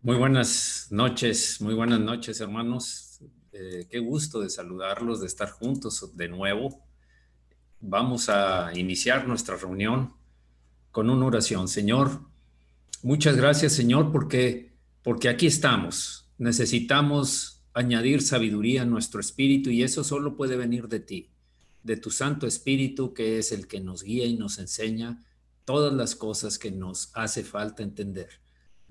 Muy buenas noches, hermanos. Qué gusto de saludarlos, de estar juntos de nuevo. Vamos a iniciar nuestra reunión con una oración. Señor, muchas gracias, Señor, porque aquí estamos. Necesitamos añadir sabiduría a nuestro espíritu y eso solo puede venir de ti, de tu Santo Espíritu, que es el que nos guía y nos enseña todas las cosas que nos hace falta entender.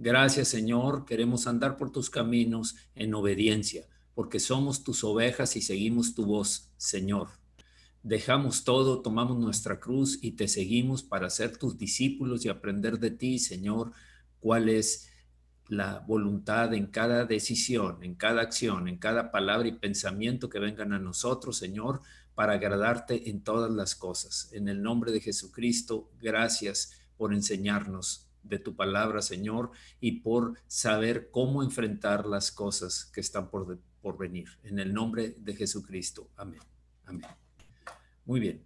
Gracias, Señor. Queremos andar por tus caminos en obediencia, porque somos tus ovejas y seguimos tu voz, Señor. Dejamos todo, tomamos nuestra cruz y te seguimos para ser tus discípulos y aprender de ti, Señor, cuál es la voluntad en cada decisión, en cada acción, en cada palabra y pensamiento que vengan a nosotros, Señor, para agradarte en todas las cosas. En el nombre de Jesucristo, gracias por enseñarnos de tu palabra, Señor, y por saber cómo enfrentar las cosas que están por venir. En el nombre de Jesucristo. Amén. Amén. Muy bien,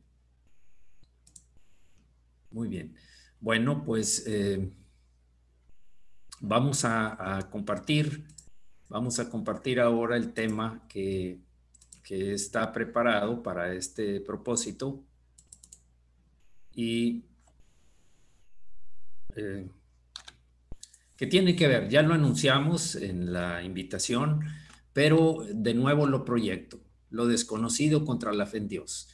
muy bien. Bueno, pues vamos vamos a compartir ahora el tema que está preparado para este propósito y eh, que tiene que ver, ya lo anunciamos en la invitación, pero de nuevo lo proyecto, lo desconocido contra la fe en Dios.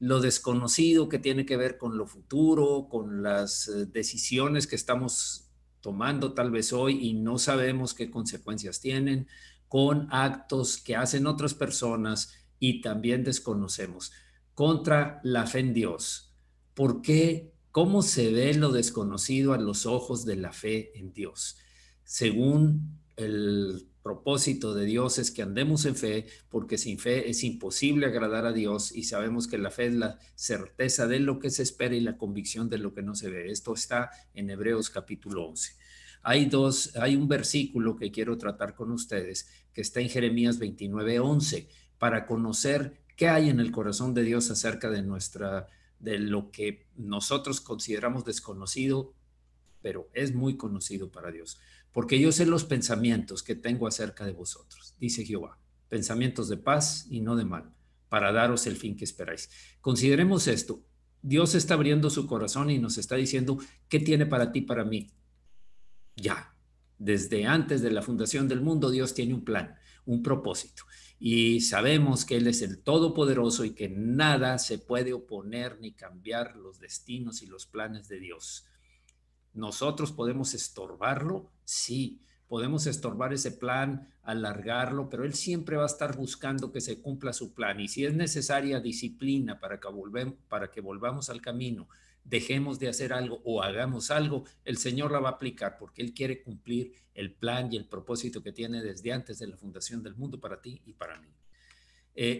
Lo desconocido que tiene que ver con lo futuro, con las decisiones que estamos tomando tal vez hoy y no sabemos qué consecuencias tienen, con actos que hacen otras personas y también desconocemos, contra la fe en Dios. ¿Por qué? ¿Cómo se ve lo desconocido a los ojos de la fe en Dios? Según el propósito de Dios es que andemos en fe, porque sin fe es imposible agradar a Dios y sabemos que la fe es la certeza de lo que se espera y la convicción de lo que no se ve. Esto está en Hebreos capítulo 11. Hay un versículo que quiero tratar con ustedes que está en Jeremías 29:11 para conocer qué hay en el corazón de Dios acerca de lo que nosotros consideramos desconocido, pero es muy conocido para Dios. Porque yo sé los pensamientos que tengo acerca de vosotros, dice Jehová, pensamientos de paz y no de mal, para daros el fin que esperáis. Consideremos esto. Dios está abriendo su corazón y nos está diciendo qué tiene para ti, para mí. Ya, desde antes de la fundación del mundo, Dios tiene un plan, un propósito. Y sabemos que Él es el Todopoderoso y que nada se puede oponer ni cambiar los destinos y los planes de Dios. ¿Nosotros podemos estorbarlo? Sí, podemos estorbar ese plan, alargarlo, pero Él siempre va a estar buscando que se cumpla su plan. Y si es necesaria disciplina para que volvamos al camino, dejemos de hacer algo o hagamos algo, el Señor la va a aplicar porque Él quiere cumplir el plan y el propósito que tiene desde antes de la fundación del mundo para ti y para mí.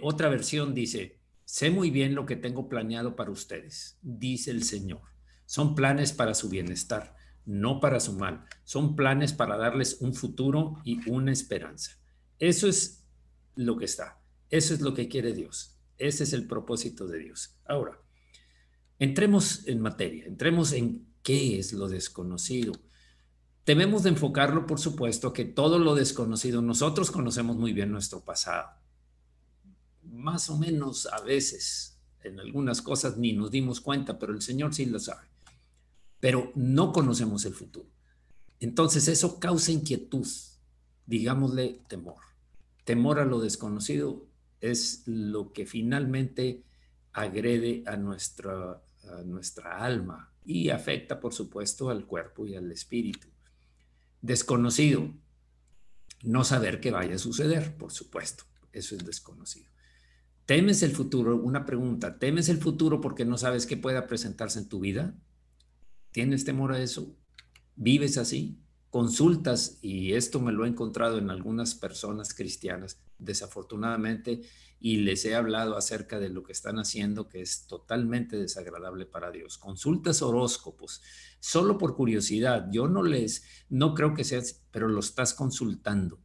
Otra versión dice, sé muy bien lo que tengo planeado para ustedes, dice el Señor. Son planes para su bienestar, no para su mal. Son planes para darles un futuro y una esperanza. Eso es lo que está. Eso es lo que quiere Dios. Ese es el propósito de Dios. Ahora, entremos en materia, entremos en qué es lo desconocido. Debemos de enfocarlo, por supuesto, que todo lo desconocido, nosotros conocemos muy bien nuestro pasado, más o menos a veces, en algunas cosas ni nos dimos cuenta, pero el Señor sí lo sabe. Pero no conocemos el futuro. Entonces eso causa inquietud, digámosle temor. Temor a lo desconocido es lo que finalmente agrede a nuestra alma y afecta, por supuesto, al cuerpo y al espíritu. Desconocido, no saber qué vaya a suceder, por supuesto, eso es desconocido. ¿Temes el futuro? Una pregunta. ¿Temes el futuro porque no sabes qué pueda presentarse en tu vida? ¿Tienes temor a eso? ¿Vives así? Consultas, y esto me lo he encontrado en algunas personas cristianas, desafortunadamente, y les he hablado acerca de lo que están haciendo, que es totalmente desagradable para Dios. Consultas horóscopos, solo por curiosidad. Yo no creo que sea, pero lo estás consultando.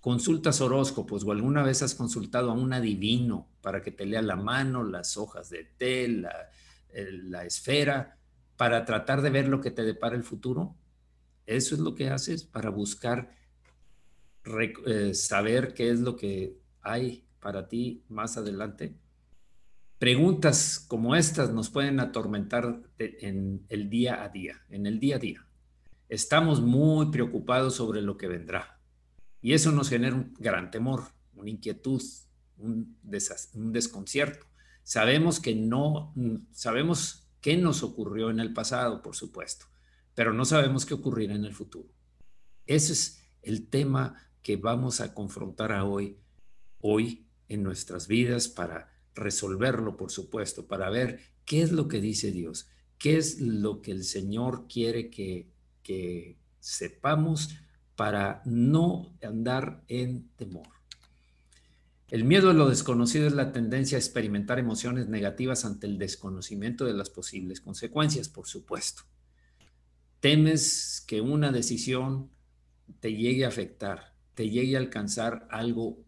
Consultas horóscopos o alguna vez has consultado a un adivino para que te lea la mano, las hojas de té, la esfera, para tratar de ver lo que te depara el futuro. Eso es lo que haces para buscar saber qué es lo que hay para ti más adelante. Preguntas como estas nos pueden atormentar en el día a día, en el día a día. Estamos muy preocupados sobre lo que vendrá y eso nos genera un gran temor, una inquietud, un desconcierto. Sabemos que no, sabemos qué nos ocurrió en el pasado, por supuesto, pero no sabemos qué ocurrirá en el futuro. Ese es el tema que vamos a confrontar hoy en nuestras vidas para resolverlo, por supuesto, para ver qué es lo que dice Dios, qué es lo que el Señor quiere que sepamos para no andar en temor. El miedo a lo desconocido es la tendencia a experimentar emociones negativas ante el desconocimiento de las posibles consecuencias, por supuesto. Temes que una decisión te llegue a afectar, te llegue a alcanzar algo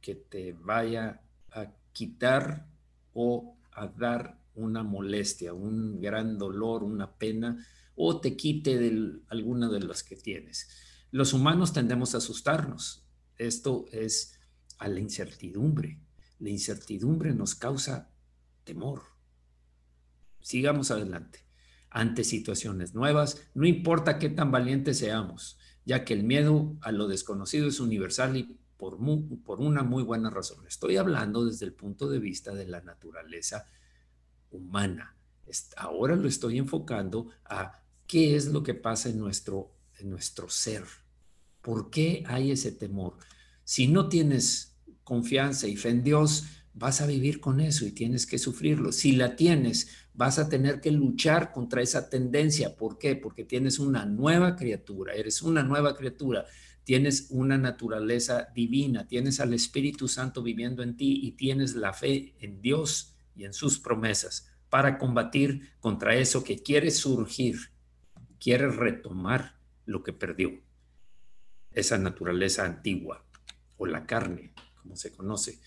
que te vaya a quitar o a dar una molestia, un gran dolor, una pena, o te quite alguna de las que tienes. Los humanos tendemos a asustarnos. Esto es a la incertidumbre. La incertidumbre nos causa temor. Sigamos adelante. Ante situaciones nuevas, no importa qué tan valientes seamos, ya que el miedo a lo desconocido es universal y por una muy buena razón. Estoy hablando desde el punto de vista de la naturaleza humana. Ahora lo estoy enfocando a qué es lo que pasa en nuestro ser. ¿Por qué hay ese temor? Si no tienes confianza y fe en Dios, vas a vivir con eso y tienes que sufrirlo. Si la tienes, vas a tener que luchar contra esa tendencia. ¿Por qué? Porque tienes una nueva criatura, eres una nueva criatura, tienes una naturaleza divina, tienes al Espíritu Santo viviendo en ti y tienes la fe en Dios y en sus promesas para combatir contra eso que quiere surgir, quiere retomar lo que perdió, esa naturaleza antigua o la carne, como se conoce.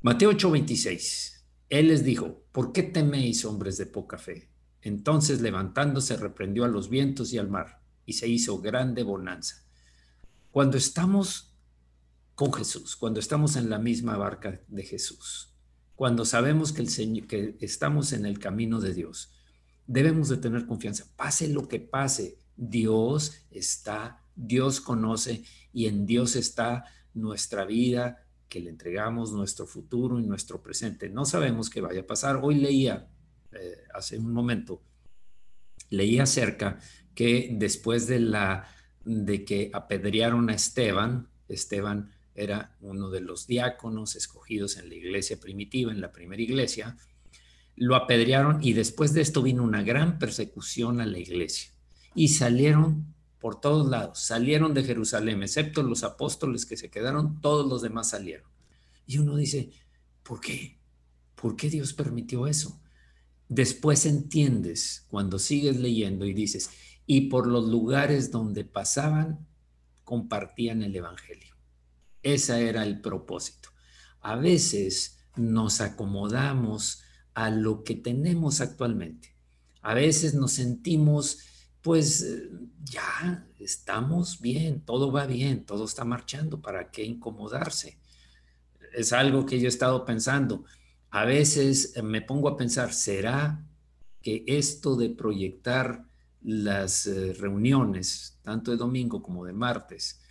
Mateo 8:26. Él les dijo, ¿por qué teméis, hombres de poca fe? Entonces levantándose reprendió a los vientos y al mar, y se hizo grande bonanza. Cuando estamos con Jesús, cuando estamos en la misma barca de Jesús, cuando sabemos que, que estamos en el camino de Dios, debemos de tener confianza. Pase lo que pase, Dios está, Dios conoce y en Dios está nuestra vida, que le entregamos nuestro futuro y nuestro presente. No sabemos qué vaya a pasar. Hoy leía, hace un momento, leía acerca que después de que apedrearon a Esteban, Esteban era uno de los diáconos escogidos en la iglesia primitiva, en la primera iglesia, lo apedrearon y después de esto vino una gran persecución a la iglesia y salieron por todos lados, salieron de Jerusalén, excepto los apóstoles que se quedaron, todos los demás salieron. Y uno dice, ¿por qué? ¿Por qué Dios permitió eso? Después entiendes cuando sigues leyendo y dices, y por los lugares donde pasaban, compartían el evangelio. Ese era el propósito. A veces nos acomodamos a lo que tenemos actualmente. A veces nos sentimos, pues ya estamos bien, todo va bien, todo está marchando, ¿para qué incomodarse? Es algo que yo he estado pensando. A veces me pongo a pensar, ¿será que esto de proyectar las reuniones, tanto de domingo como de martes,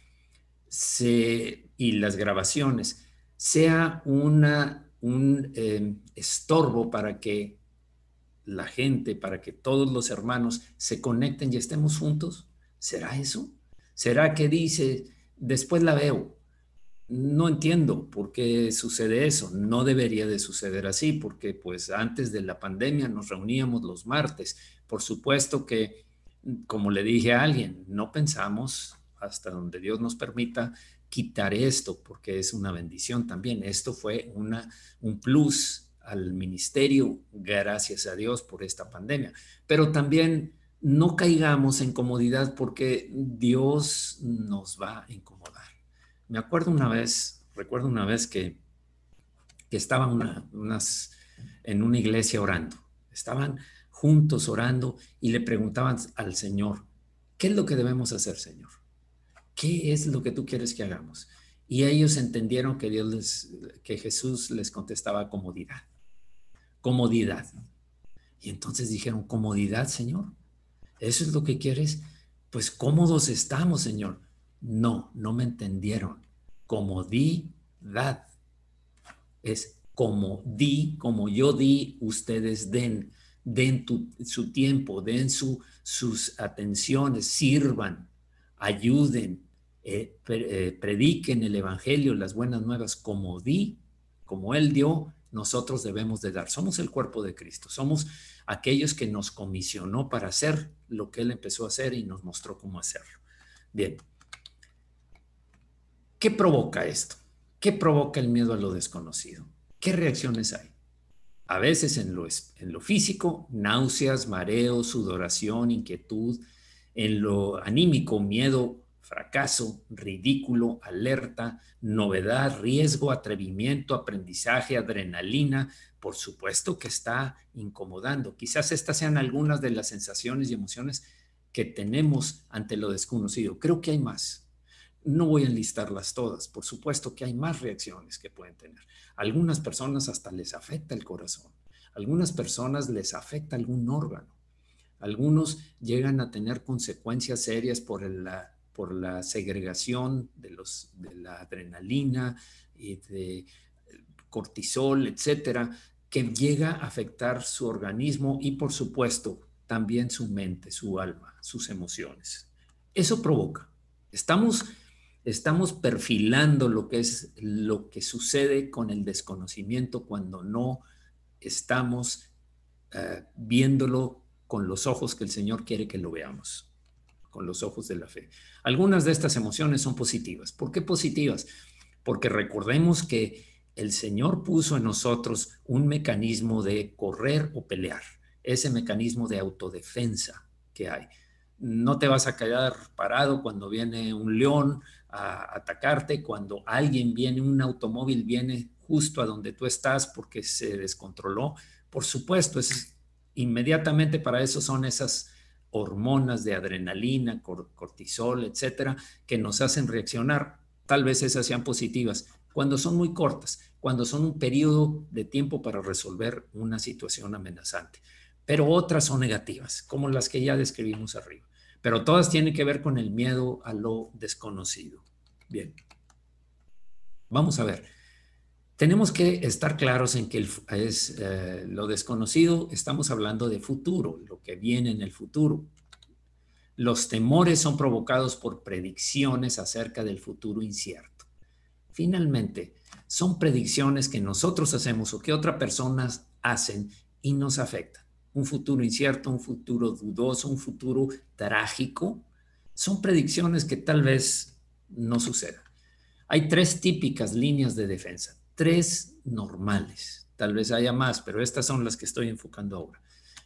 y las grabaciones, sea un estorbo para que la gente, para que todos los hermanos se conecten y estemos juntos? ¿Será eso? ¿Será que dice, después la veo? No entiendo por qué sucede eso. No debería de suceder así, porque pues antes de la pandemia nos reuníamos los martes. Por supuesto que, como le dije a alguien, no pensamos hasta donde Dios nos permita quitar esto, porque es una bendición también. Esto fue un plus al ministerio, gracias a Dios por esta pandemia. Pero también no caigamos en comodidad porque Dios nos va a incomodar. Me acuerdo una vez, recuerdo una vez que estaban en una iglesia orando. Estaban juntos orando y le preguntaban al Señor, ¿Qué es lo que debemos hacer, Señor? ¿Qué es lo que tú quieres que hagamos? Y ellos entendieron que que Jesús les contestaba comodidad, comodidad. Y entonces dijeron, ¿comodidad, Señor? ¿Eso es lo que quieres? Pues cómodos estamos, Señor. No, no me entendieron. Comodidad. Es como di, como yo di, ustedes den. Den su tiempo, den sus atenciones, sirvan, ayuden, prediquen el evangelio, las buenas nuevas, como di, como Él dio, nosotros debemos de dar. Somos el cuerpo de Cristo, somos aquellos que nos comisionó para hacer lo que Él empezó a hacer y nos mostró cómo hacerlo. Bien, ¿qué provoca esto? ¿Qué provoca el miedo a lo desconocido? ¿Qué reacciones hay? A veces en lo físico, náuseas, mareos, sudoración, inquietud. En lo anímico, miedo, fracaso, ridículo, alerta, novedad, riesgo, atrevimiento, aprendizaje, adrenalina. Por supuesto que está incomodando. Quizás estas sean algunas de las sensaciones y emociones que tenemos ante lo desconocido. Creo que hay más. No voy a enlistarlas todas. Por supuesto que hay más reacciones que pueden tener. Algunas personas hasta les afecta el corazón. Algunas personas les afecta algún órgano. Algunos llegan a tener consecuencias serias por la segregación de la adrenalina y de cortisol, etcétera, que llega a afectar su organismo y, por supuesto, también su mente, su alma, sus emociones. Eso provoca. Estamos perfilando lo que es lo que sucede con el desconocimiento cuando no estamos viéndolo con los ojos que el Señor quiere que lo veamos, con los ojos de la fe. Algunas de estas emociones son positivas. ¿Por qué positivas? Porque recordemos que el Señor puso en nosotros un mecanismo de correr o pelear, ese mecanismo de autodefensa que hay. No te vas a quedar parado cuando viene un león a atacarte, cuando alguien viene, un automóvil viene justo a donde tú estás porque se descontroló. Por supuesto, inmediatamente para eso son esas hormonas de adrenalina, cortisol, etcétera, que nos hacen reaccionar. Tal vez esas sean positivas, cuando son muy cortas, cuando son un periodo de tiempo para resolver una situación amenazante. Pero otras son negativas, como las que ya describimos arriba. Pero todas tienen que ver con el miedo a lo desconocido. Bien, vamos a ver. Tenemos que estar claros en que lo desconocido, estamos hablando de futuro, lo que viene en el futuro. Los temores son provocados por predicciones acerca del futuro incierto. Finalmente, son predicciones que nosotros hacemos o que otras personas hacen y nos afectan. Un futuro incierto, un futuro dudoso, un futuro trágico. Son predicciones que tal vez no sucedan. Hay tres típicas líneas de defensa, tres normales. Tal vez haya más, pero estas son las que estoy enfocando ahora.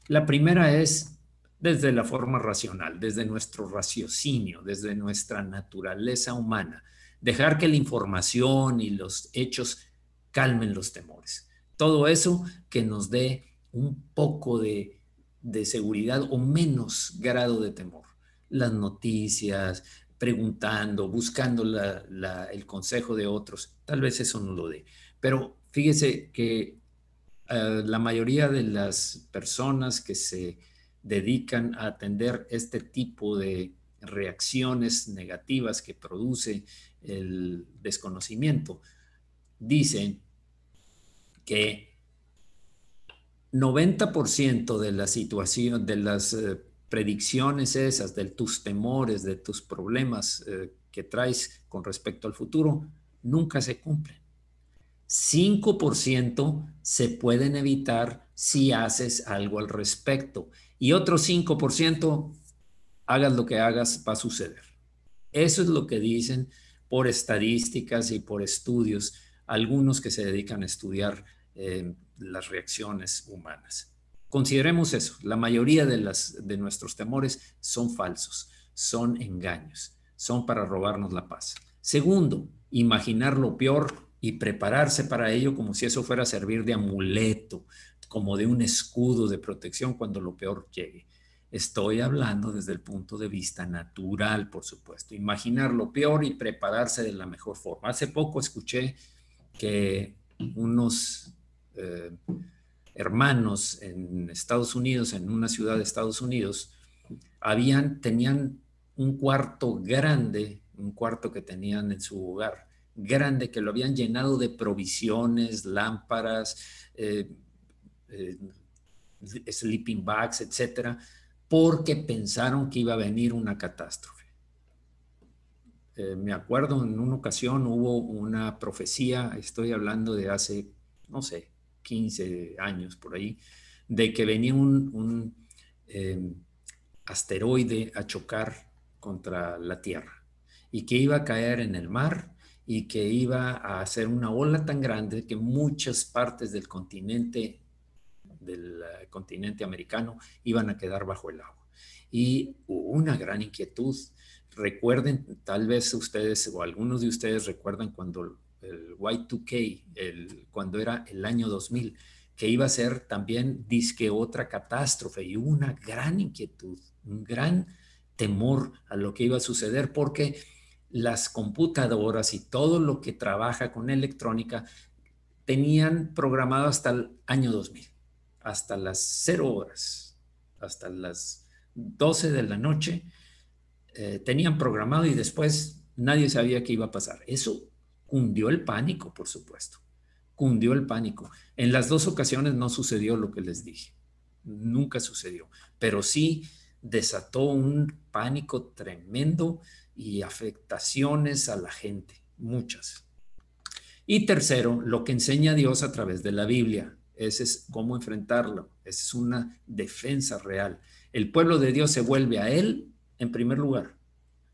La primera es desde la forma racional, desde nuestro raciocinio, desde nuestra naturaleza humana. Dejar que la información y los hechos calmen los temores. Todo eso que nos dé un poco de seguridad o menos grado de temor. Las noticias, preguntando, buscando el consejo de otros. Tal vez eso no lo dé. Pero fíjese que la mayoría de las personas que se dedican a atender este tipo de reacciones negativas que produce el desconocimiento, dicen que 90% de la situación, de las predicciones esas, de tus temores, de tus problemas que traes con respecto al futuro, nunca se cumplen. 5% se pueden evitar si haces algo al respecto. Y otro 5%, hagas lo que hagas, va a suceder. Eso es lo que dicen por estadísticas y por estudios, algunos que se dedican a estudiar las reacciones humanas. Consideremos eso, la mayoría de nuestros temores son falsos, son engaños, son para robarnos la paz. Segundo, imaginar lo peor y prepararse para ello como si eso fuera a servir de amuleto, como de un escudo de protección cuando lo peor llegue. Estoy hablando desde el punto de vista natural, por supuesto. Imaginar lo peor y prepararse de la mejor forma. Hace poco escuché que unos hermanos en Estados Unidos, en una ciudad de Estados Unidos, tenían un cuarto grande, un cuarto que tenían en su hogar, grande, que lo habían llenado de provisiones, lámparas, eh, sleeping bags, etcétera, porque pensaron que iba a venir una catástrofe. Me acuerdo en una ocasión hubo una profecía, estoy hablando de hace, no sé, 15 años por ahí, de que venía un asteroide a chocar contra la Tierra y que iba a caer en el mar y que iba a hacer una ola tan grande que muchas partes del continente americano iban a quedar bajo el agua. Y hubo una gran inquietud. Recuerden, tal vez ustedes o algunos de ustedes recuerdan cuando el Y2K, cuando era el año 2000, que iba a ser también disque otra catástrofe, y hubo una gran inquietud, un gran temor a lo que iba a suceder, porque las computadoras y todo lo que trabaja con electrónica tenían programado hasta el año 2000, hasta las 0 horas, hasta las 12 de la noche, tenían programado, y después nadie sabía qué iba a pasar. Eso cundió el pánico, por supuesto. Cundió el pánico. En las dos ocasiones no sucedió lo que les dije. Nunca sucedió. Pero sí desató un pánico tremendo y afectaciones a la gente, muchas. Y tercero, lo que enseña Dios a través de la Biblia. Ese es cómo enfrentarlo. Esa es una defensa real. El pueblo de Dios se vuelve a Él en primer lugar.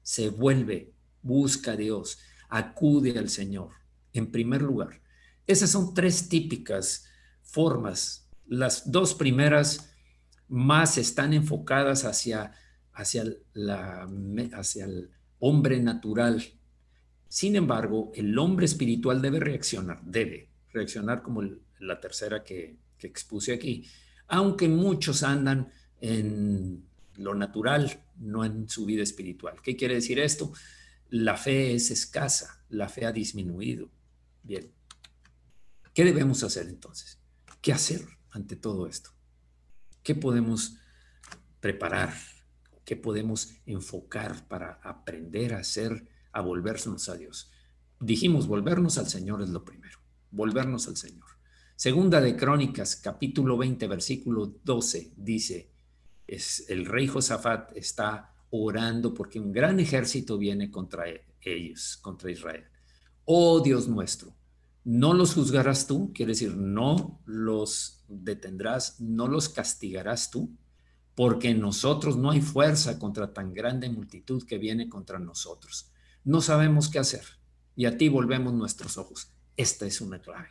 Se vuelve, busca a Dios, acude al Señor en primer lugar. Esas son tres típicas formas. Las dos primeras más están enfocadas hacia el hombre natural. Sin embargo, el hombre espiritual debe reaccionar como la tercera que expuse aquí, aunque muchos andan en lo natural, no en su vida espiritual. ¿Qué quiere decir esto? La fe es escasa, la fe ha disminuido. Bien, ¿qué debemos hacer entonces? ¿Qué hacer ante todo esto? ¿Qué podemos preparar? ¿Qué podemos enfocar para aprender a hacer, a volvernos a Dios? Dijimos, volvernos al Señor es lo primero, volvernos al Señor. Segunda de Crónicas, capítulo 20, versículo 12, dice, el rey Josafat está orando porque un gran ejército viene contra ellos, contra Israel. Oh Dios nuestro, no los juzgarás tú, quiere decir, no los detendrás, no los castigarás tú, porque en nosotros no hay fuerza contra tan grande multitud que viene contra nosotros. No sabemos qué hacer, y a ti volvemos nuestros ojos. Esta es una clave.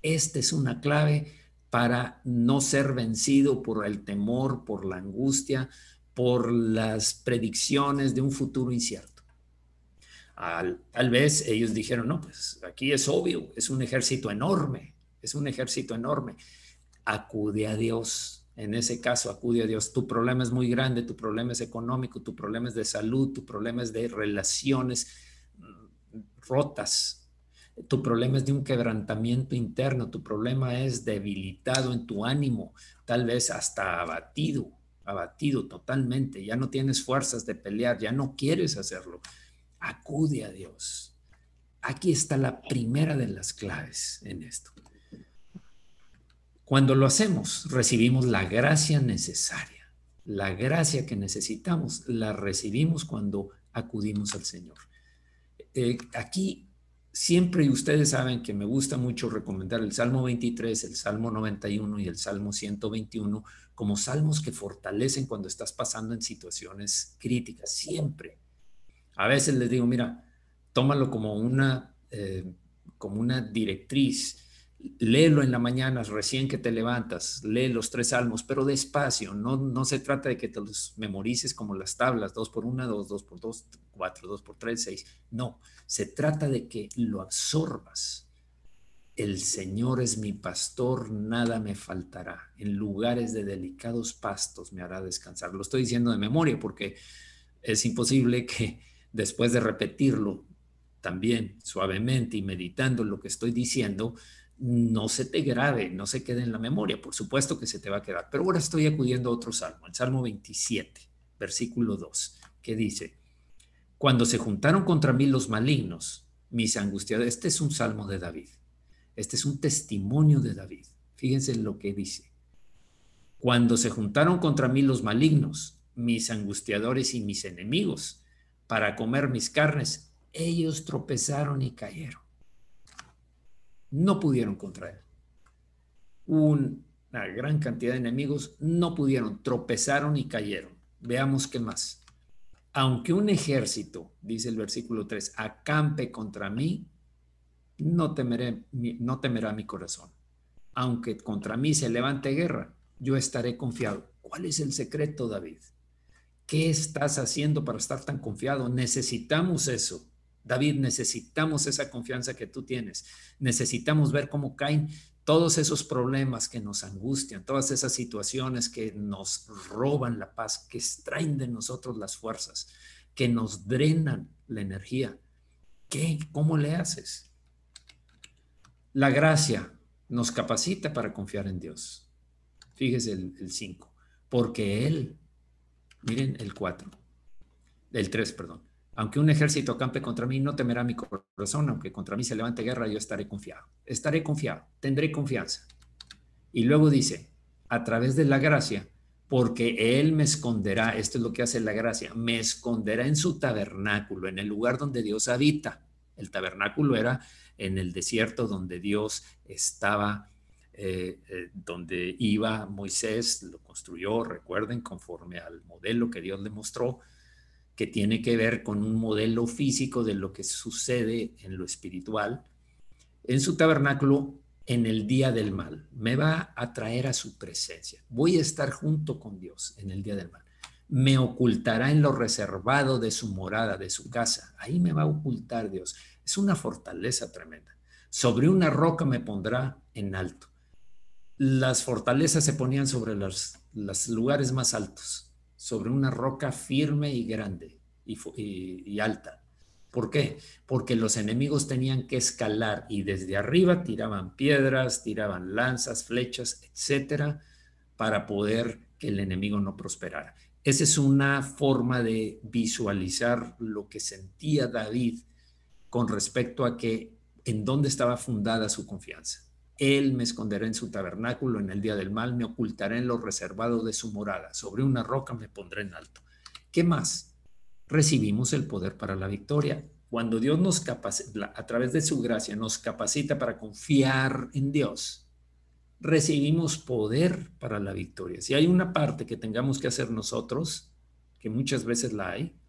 Esta es una clave para no ser vencido por el temor, por la angustia, por las predicciones de un futuro incierto. Tal vez ellos dijeron, no, pues aquí es obvio, es un ejército enorme, es un ejército enorme. Acude a Dios. En ese caso, acude a Dios. Tu problema es muy grande, tu problema es económico, tu problema es de salud, tu problema es de relaciones rotas, tu problema es de un quebrantamiento interno, tu problema es debilitado en tu ánimo, tal vez hasta abatido, abatido totalmente, ya no tienes fuerzas de pelear, ya no quieres hacerlo. Acude a Dios. Aquí está la primera de las claves en esto. Cuando lo hacemos, recibimos la gracia necesaria. La gracia que necesitamos la recibimos cuando acudimos al Señor. Aquí siempre, y ustedes saben que me gusta mucho recomendar el Salmo 23, el Salmo 91 y el Salmo 121 como salmos que fortalecen cuando estás pasando en situaciones críticas, siempre. A veces les digo, mira, tómalo como una directriz. Léelo en la mañana, recién que te levantas, lee los 3 salmos, pero despacio. No se trata de que te los memorices como las tablas, 2 por 1, 2, 2 por 2, 4, 2 por 3, 6. No, se trata de que lo absorbas. El Señor es mi pastor, nada me faltará. En lugares de delicados pastos me hará descansar. Lo estoy diciendo de memoria porque es imposible que después de repetirlo también suavemente y meditando en lo que estoy diciendo, no se te grabe, no se quede en la memoria. Por supuesto que se te va a quedar. Pero ahora estoy acudiendo a otro salmo, el Salmo 27, versículo 2, que dice: cuando se juntaron contra mí los malignos, mis angustiadores. Este es un salmo de David. Este es un testimonio de David. Fíjense lo que dice. Cuando se juntaron contra mí los malignos, mis angustiadores y mis enemigos, para comer mis carnes, ellos tropezaron y cayeron. No pudieron contra él. Una gran cantidad de enemigos no pudieron, tropezaron y cayeron. Veamos qué más. Aunque un ejército, dice el versículo 3, acampe contra mí, no temerá mi corazón. Aunque contra mí se levante guerra, yo estaré confiado. ¿Cuál es el secreto, David? ¿Qué estás haciendo para estar tan confiado? Necesitamos eso. David, necesitamos esa confianza que tú tienes. Necesitamos ver cómo caen todos esos problemas que nos angustian, todas esas situaciones que nos roban la paz, que extraen de nosotros las fuerzas, que nos drenan la energía. ¿Qué? ¿Cómo le haces? La gracia nos capacita para confiar en Dios. Fíjese el 5. Porque Él, miren el 4, el 3, perdón. Aunque un ejército acampe contra mí, no temerá mi corazón. Aunque contra mí se levante guerra, yo estaré confiado. Estaré confiado, tendré confianza. Y luego dice, a través de la gracia, porque Él me esconderá, esto es lo que hace la gracia, me esconderá en su tabernáculo, en el lugar donde Dios habita. El tabernáculo era en el desierto donde Dios estaba, donde iba Moisés, lo construyó, recuerden, conforme al modelo que Dios le mostró, que tiene que ver con un modelo físico de lo que sucede en lo espiritual. En su tabernáculo, en el día del mal, me va a traer a su presencia. Voy a estar junto con Dios en el día del mal. Me ocultará en lo reservado de su morada, de su casa. Ahí me va a ocultar Dios. Es una fortaleza tremenda. Sobre una roca me pondrá en alto. Las fortalezas se ponían sobre los lugares más altos, sobre una roca firme y grande y alta. ¿Por qué? Porque los enemigos tenían que escalar y desde arriba tiraban piedras, tiraban lanzas, flechas, etcétera, para poder que el enemigo no prosperara. Esa es una forma de visualizar lo que sentía David con respecto a que en dónde estaba fundada su confianza. Él me esconderá en su tabernáculo en el día del mal, me ocultará en lo reservado de su morada, sobre una roca me pondré en alto. ¿Qué más? Recibimos el poder para la victoria. Cuando Dios nos capacita, a través de su gracia, nos capacita para confiar en Dios, recibimos poder para la victoria. Si hay una parte que tengamos que hacer nosotros, que muchas veces la hay,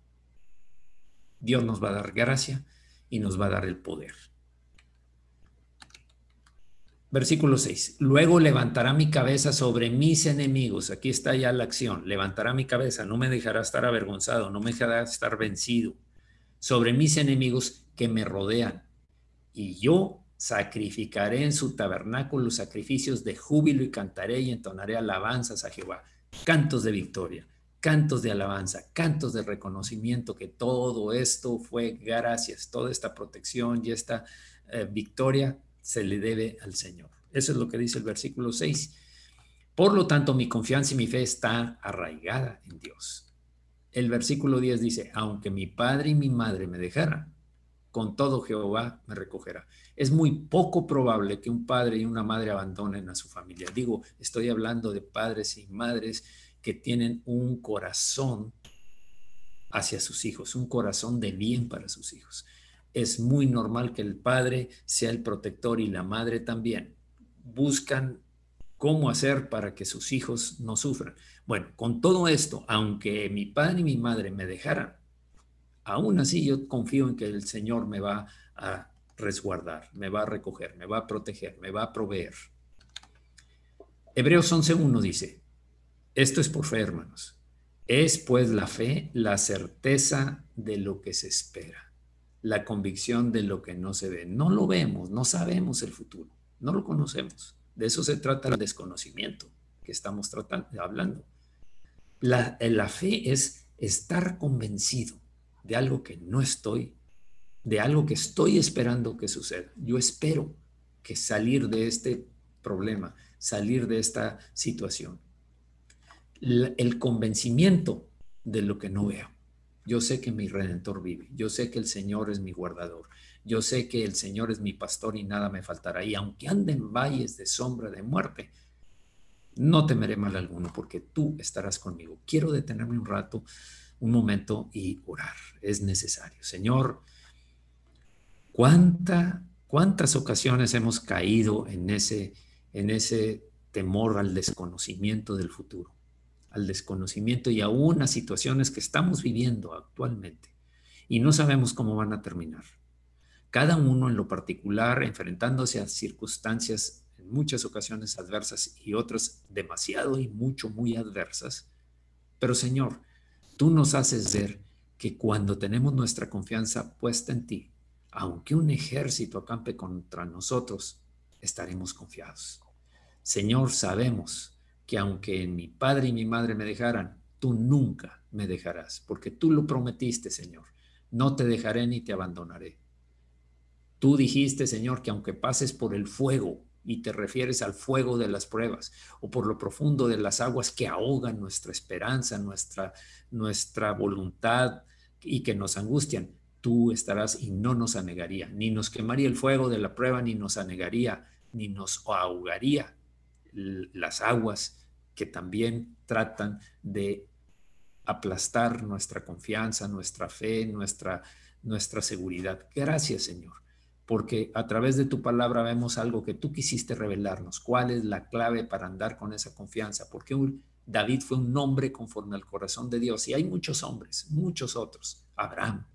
Dios nos va a dar gracia y nos va a dar el poder. Versículo 6. Luego levantará mi cabeza sobre mis enemigos. Aquí está ya la acción. Levantará mi cabeza, no me dejará estar avergonzado, no me dejará estar vencido. Sobre mis enemigos que me rodean. Y yo sacrificaré en su tabernáculo sacrificios de júbilo y cantaré y entonaré alabanzas a Jehová. Cantos de victoria, cantos de alabanza, cantos de reconocimiento que todo esto fue gracias, toda esta protección y esta victoria se le debe al Señor. Eso es lo que dice el versículo 6. Por lo tanto, mi confianza y mi fe está arraigada en Dios. El versículo 10 dice, aunque mi padre y mi madre me dejaran, con todo Jehová me recogerá. Es muy poco probable que un padre y una madre abandonen a su familia. Digo, estoy hablando de padres y madres que tienen un corazón hacia sus hijos, un corazón de bien para sus hijos. Es muy normal que el padre sea el protector y la madre también. Buscan cómo hacer para que sus hijos no sufran. Bueno, con todo esto, aunque mi padre y mi madre me dejaran, aún así yo confío en que el Señor me va a resguardar, me va a recoger, me va a proteger, me va a proveer. Hebreos 11:1 dice, esto es por fe, hermanos. Es pues la fe, la certeza de lo que se espera, la convicción de lo que no se ve. No lo vemos, no sabemos el futuro, No lo conocemos. De eso se trata el desconocimiento que estamos hablando. La fe es estar convencido de algo que no estoy, de algo que estoy esperando que suceda. Yo espero que salir de este problema, salir de esta situación. El convencimiento de lo que no veo. Yo sé que mi Redentor vive. Yo sé que el Señor es mi guardador. Yo sé que el Señor es mi pastor y nada me faltará. Y aunque ande en valles de sombra de muerte, no temeré mal alguno porque tú estarás conmigo. Quiero detenerme un rato, un momento y orar. Es necesario. Señor, ¿cuántas ocasiones hemos caído en ese temor al desconocimiento del futuro, al desconocimiento y aún a situaciones que estamos viviendo actualmente y no sabemos cómo van a terminar? Cada uno en lo particular enfrentándose a circunstancias en muchas ocasiones adversas y otras demasiado y mucho, muy adversas. Pero Señor, tú nos haces ver que cuando tenemos nuestra confianza puesta en ti, aunque un ejército acampe contra nosotros, estaremos confiados. Señor, sabemos que aunque mi padre y mi madre me dejaran, tú nunca me dejarás, porque tú lo prometiste, Señor. No te dejaré ni te abandonaré. Tú dijiste, Señor, que aunque pases por el fuego, y te refieres al fuego de las pruebas, o por lo profundo de las aguas que ahogan nuestra esperanza, nuestra voluntad y que nos angustian, tú estarás y no nos anegaría, ni nos quemaría el fuego de la prueba, ni nos anegaría, ni nos ahogaría las aguas que también tratan de aplastar nuestra confianza, nuestra fe, nuestra seguridad. Gracias, Señor, porque a través de tu palabra vemos algo que tú quisiste revelarnos. ¿Cuál es la clave para andar con esa confianza? Porque David fue un hombre conforme al corazón de Dios y hay muchos hombres, muchos otros. Abraham,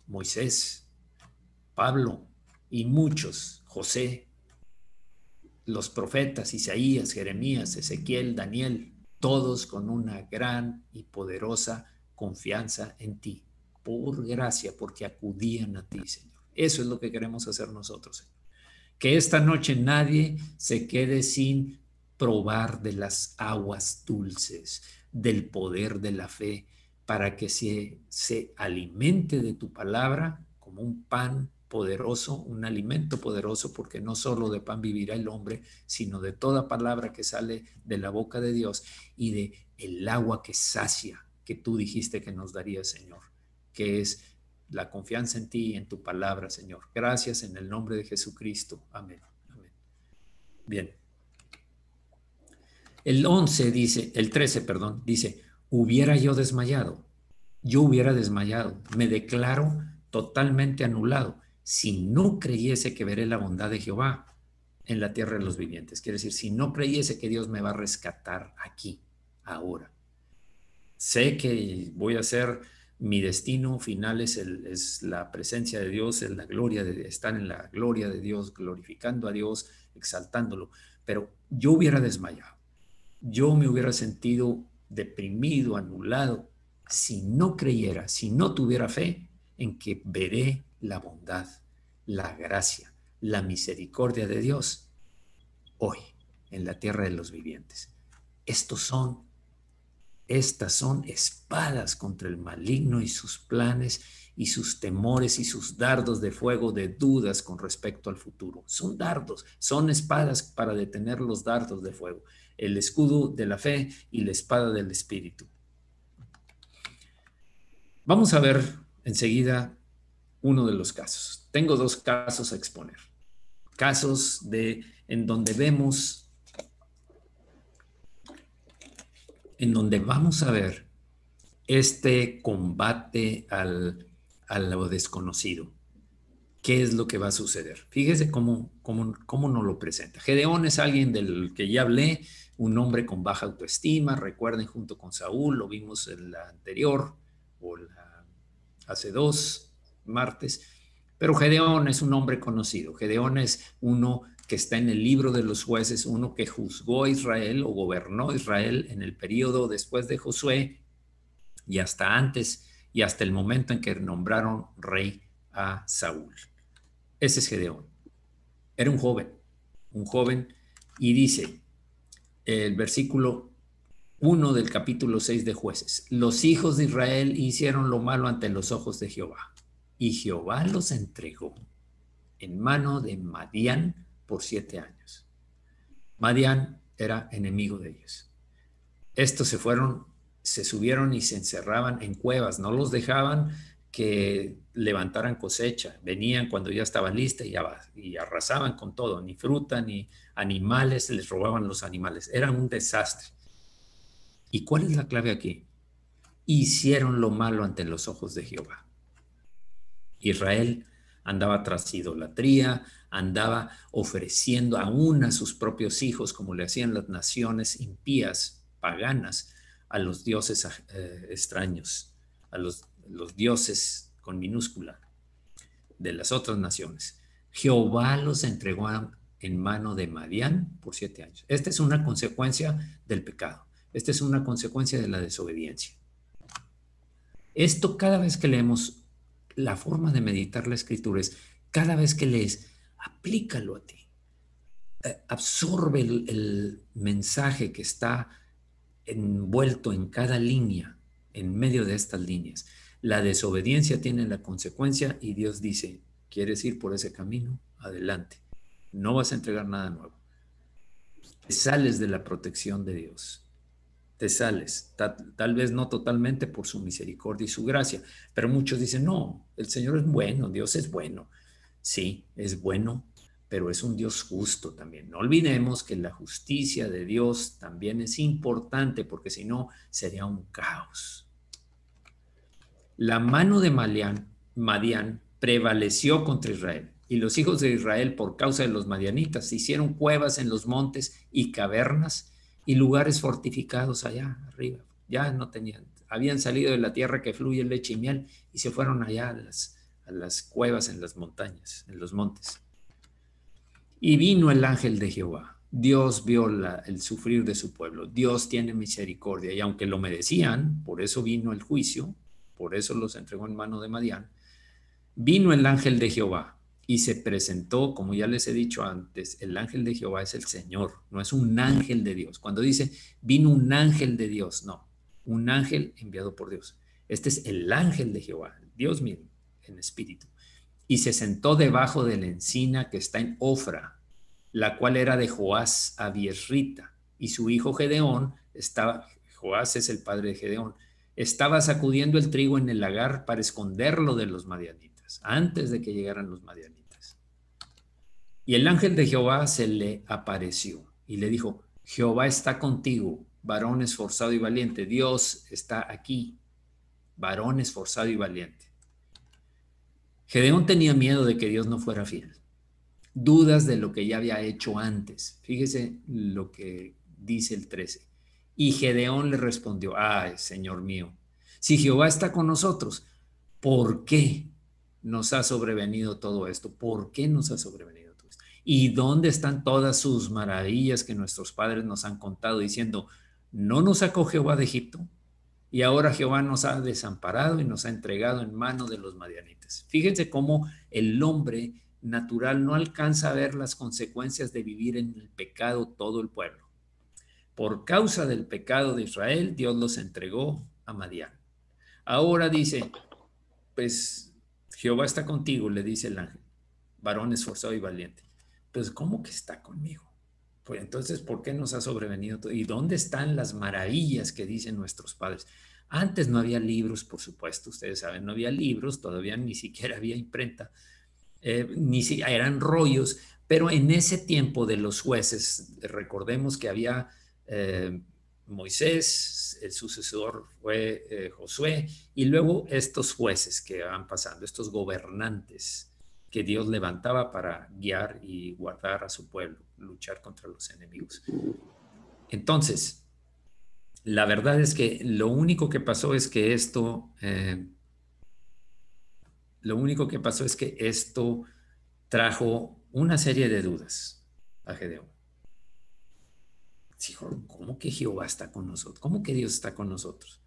Moisés, Pablo y muchos, José, los profetas, Isaías, Jeremías, Ezequiel, Daniel, todos con una gran y poderosa confianza en ti, por gracia, porque acudían a ti, Señor. Eso es lo que queremos hacer nosotros, Señor. Que esta noche nadie se quede sin probar de las aguas dulces, del poder de la fe, para que se alimente de tu palabra como un pan poderoso, un alimento poderoso, porque no solo de pan vivirá el hombre, sino de toda palabra que sale de la boca de Dios y de el agua que sacia, que tú dijiste que nos daría, Señor, que es la confianza en ti y en tu palabra, Señor. Gracias en el nombre de Jesucristo. Amén. Amén. Bien. El 13, perdón, dice, hubiera yo hubiera desmayado, me declaro totalmente anulado si no creyese que veré la bondad de Jehová en la tierra de los vivientes. Quiere decir, si no creyese que Dios me va a rescatar aquí, ahora. Sé que voy a ser, mi destino final es la presencia de Dios, es la gloria de estar en la gloria de Dios, glorificando a Dios, exaltándolo, pero yo hubiera desmayado, yo me hubiera sentido deprimido, anulado, si no creyera, si no tuviera fe en que veré la bondad, la gracia, la misericordia de Dios hoy en la tierra de los vivientes. Estas son espadas contra el maligno y sus planes y sus temores y sus dardos de fuego de dudas con respecto al futuro. Son dardos, son espadas para detener los dardos de fuego. El escudo de la fe y la espada del Espíritu. Vamos a ver enseguida uno de los casos. Tengo dos casos a exponer. Casos en donde vemos, en donde vamos a ver este combate a lo desconocido. ¿Qué es lo que va a suceder? Fíjese cómo nos lo presenta. Gedeón es alguien del que ya hablé, un hombre con baja autoestima. Recuerden, junto con Saúl, lo vimos en la anterior, hace 2 martes. Pero Gedeón es un hombre conocido. Gedeón es uno que está en el libro de los jueces, uno que juzgó a Israel o gobernó Israel en el periodo después de Josué y hasta antes y hasta el momento en que nombraron rey a Saúl. Ese es Gedeón. Era un joven, un joven, y dice el versículo 1 del capítulo 6 de Jueces: los hijos de Israel hicieron lo malo ante los ojos de Jehová, y Jehová los entregó en mano de Madián por 7 años. Madián era enemigo de ellos. Estos se subieron y se encerraban en cuevas, no los dejaban que levantaran cosecha. Venían cuando ya estaba lista y arrasaban con todo, ni fruta, ni animales, les robaban los animales. Eran un desastre. ¿Y cuál es la clave aquí? Hicieron lo malo ante los ojos de Jehová. Israel andaba tras idolatría, andaba ofreciendo aún a sus propios hijos, como le hacían las naciones impías, paganas, a los dioses extraños, a los dioses con minúscula de las otras naciones. Jehová los entregó en mano de Madián por 7 años. Esta es una consecuencia del pecado. Esta es una consecuencia de la desobediencia. Esto, cada vez que leemos, la forma de meditar la escritura es, cada vez que lees, aplícalo a ti. Absorbe el mensaje que está envuelto en cada línea, en medio de estas líneas. La desobediencia tiene la consecuencia y Dios dice: ¿quieres ir por ese camino? Adelante. No vas a entregar nada nuevo. Te sales de la protección de Dios. Te sales, tal vez no totalmente por su misericordia y su gracia, pero muchos dicen: no, el Señor es bueno, Dios es bueno. Sí, es bueno, pero es un Dios justo también. No olvidemos que la justicia de Dios también es importante, porque si no sería un caos. La mano de Madián prevaleció contra Israel, y los hijos de Israel, por causa de los madianitas, hicieron cuevas en los montes y cavernas y lugares fortificados allá arriba. Ya no tenían, habían salido de la tierra que fluye leche y miel y se fueron allá a las cuevas en las montañas, en los montes. Y vino el ángel de Jehová. Dios vio el sufrir de su pueblo. Dios tiene misericordia, y aunque lo merecían, por eso vino el juicio, por eso los entregó en mano de Madián. Vino el ángel de Jehová y se presentó, como ya les he dicho antes, el ángel de Jehová es el Señor, no es un ángel de Dios. Cuando dice vino un ángel de Dios, no, un ángel enviado por Dios. Este es el ángel de Jehová, Dios mismo, en espíritu. Y se sentó debajo de la encina que está en Ofra, la cual era de Joás Abierrita, y su hijo Gedeón estaba, Joás es el padre de Gedeón, estaba sacudiendo el trigo en el lagar para esconderlo de los madianitas, antes de que llegaran los madianitas. Y el ángel de Jehová se le apareció y le dijo: Jehová está contigo, varón esforzado y valiente. Dios está aquí, varón esforzado y valiente. Gedeón tenía miedo de que Dios no fuera fiel, dudas de lo que ya había hecho antes. Fíjese lo que dice el 13. Y Gedeón le respondió: ay, Señor mío, si Jehová está con nosotros, ¿por qué nos ha sobrevenido todo esto? ¿Por qué nos ha sobrevenido todo esto? ¿Y dónde están todas sus maravillas que nuestros padres nos han contado, diciendo: ¿no nos sacó Jehová de Egipto? Y ahora Jehová nos ha desamparado y nos ha entregado en mano de los madianitas. Fíjense cómo el hombre natural no alcanza a ver las consecuencias de vivir en el pecado todo el pueblo. Por causa del pecado de Israel, Dios los entregó a Madián. Ahora dice: pues Jehová está contigo, le dice el ángel, varón esforzado y valiente. Pues ¿cómo que está conmigo? Pues entonces, ¿por qué nos ha sobrevenido todo? ¿Y dónde están las maravillas que dicen nuestros padres? Antes no había libros, por supuesto, ustedes saben, no había libros, todavía ni siquiera había imprenta, ni siquiera eran rollos, pero en ese tiempo de los jueces, recordemos que había Moisés, el sucesor fue Josué, y luego estos jueces que van pasando, estos gobernantes que Dios levantaba para guiar y guardar a su pueblo, luchar contra los enemigos. Entonces, la verdad es que lo único que pasó es que esto trajo una serie de dudas a Gedeón. Dijo: ¿cómo que Jehová está con nosotros? ¿Cómo que Dios está con nosotros?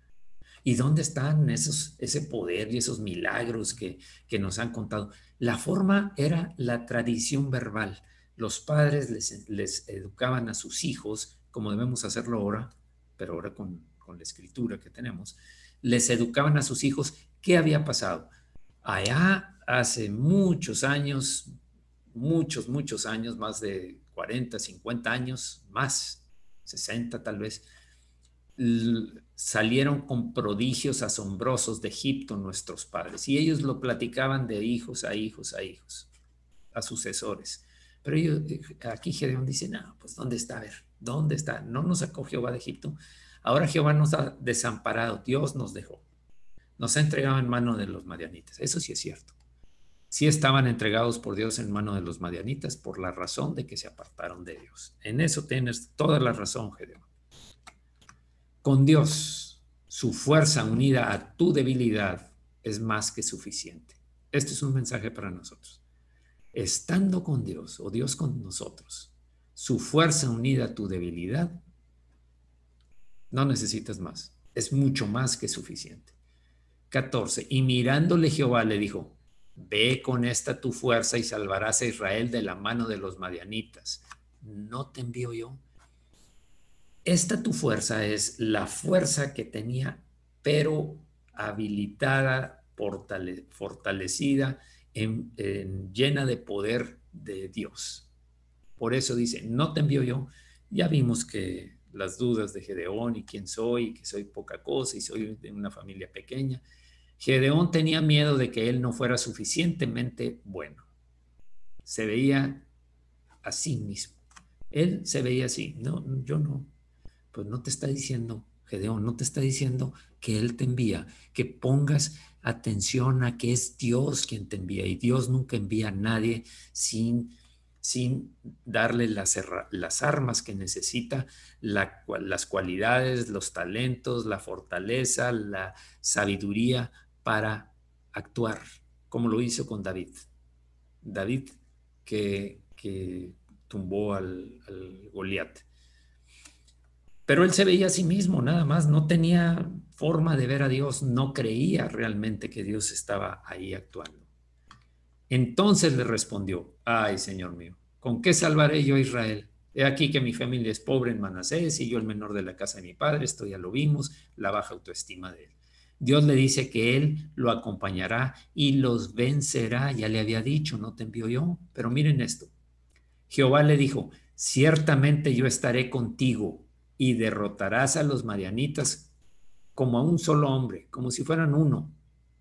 ¿Y dónde están ese poder y esos milagros que nos han contado? La forma era la tradición verbal, Los padres les educaban a sus hijos, como debemos hacerlo ahora, pero ahora con la escritura que tenemos, les educaban a sus hijos qué había pasado. Allá hace muchos años, muchos años, más de 40, 50 años, más, 60 tal vez, salieron con prodigios asombrosos de Egipto nuestros padres, y ellos lo platicaban de hijos a hijos a hijos, a sucesores. Pero ellos, aquí Gedeón dice, no, pues ¿dónde está? A ver, ¿dónde está? No nos sacó Jehová de Egipto. Ahora Jehová nos ha desamparado, Dios nos dejó, nos ha entregado en mano de los madianitas. Eso sí es cierto. Sí estaban entregados por Dios en mano de los madianitas por la razón de que se apartaron de Dios. En eso tienes toda la razón, Gedeón. Con Dios, su fuerza unida a tu debilidad es más que suficiente. Este es un mensaje para nosotros. Estando con Dios o Dios con nosotros, su fuerza unida a tu debilidad, no necesitas más. Es mucho más que suficiente. 14. Y mirándole Jehová le dijo, ve con esta tu fuerza y salvarás a Israel de la mano de los madianitas. ¿No te envío yo? Esta tu fuerza es la fuerza que tenía, pero habilitada, fortalecida, llena de poder de Dios. Por eso dice, no te envío yo. Ya vimos que las dudas de Gedeón y quién soy, que soy poca cosa y soy de una familia pequeña. Gedeón tenía miedo de que él no fuera suficientemente bueno. Se veía a sí mismo. Él se veía así. No, yo no. Pues no te está diciendo, Gedeón, no te está diciendo que Él te envía, que pongas atención a que es Dios quien te envía, y Dios nunca envía a nadie sin darle las armas que necesita, las cualidades, los talentos, la fortaleza, la sabiduría para actuar, como lo hizo con David. David que tumbó al Goliat. Pero él se veía a sí mismo, nada más, no tenía forma de ver a Dios, no creía realmente que Dios estaba ahí actuando. Entonces le respondió, ay, Señor mío, ¿con qué salvaré yo a Israel? He aquí que mi familia es pobre en Manasés y yo el menor de la casa de mi padre, esto ya lo vimos, la baja autoestima de él. Dios le dice que él lo acompañará y los vencerá, ya le había dicho, no te envío yo, pero miren esto, Jehová le dijo, ciertamente yo estaré contigo y derrotarás a los madianitas como a un solo hombre, como si fueran uno.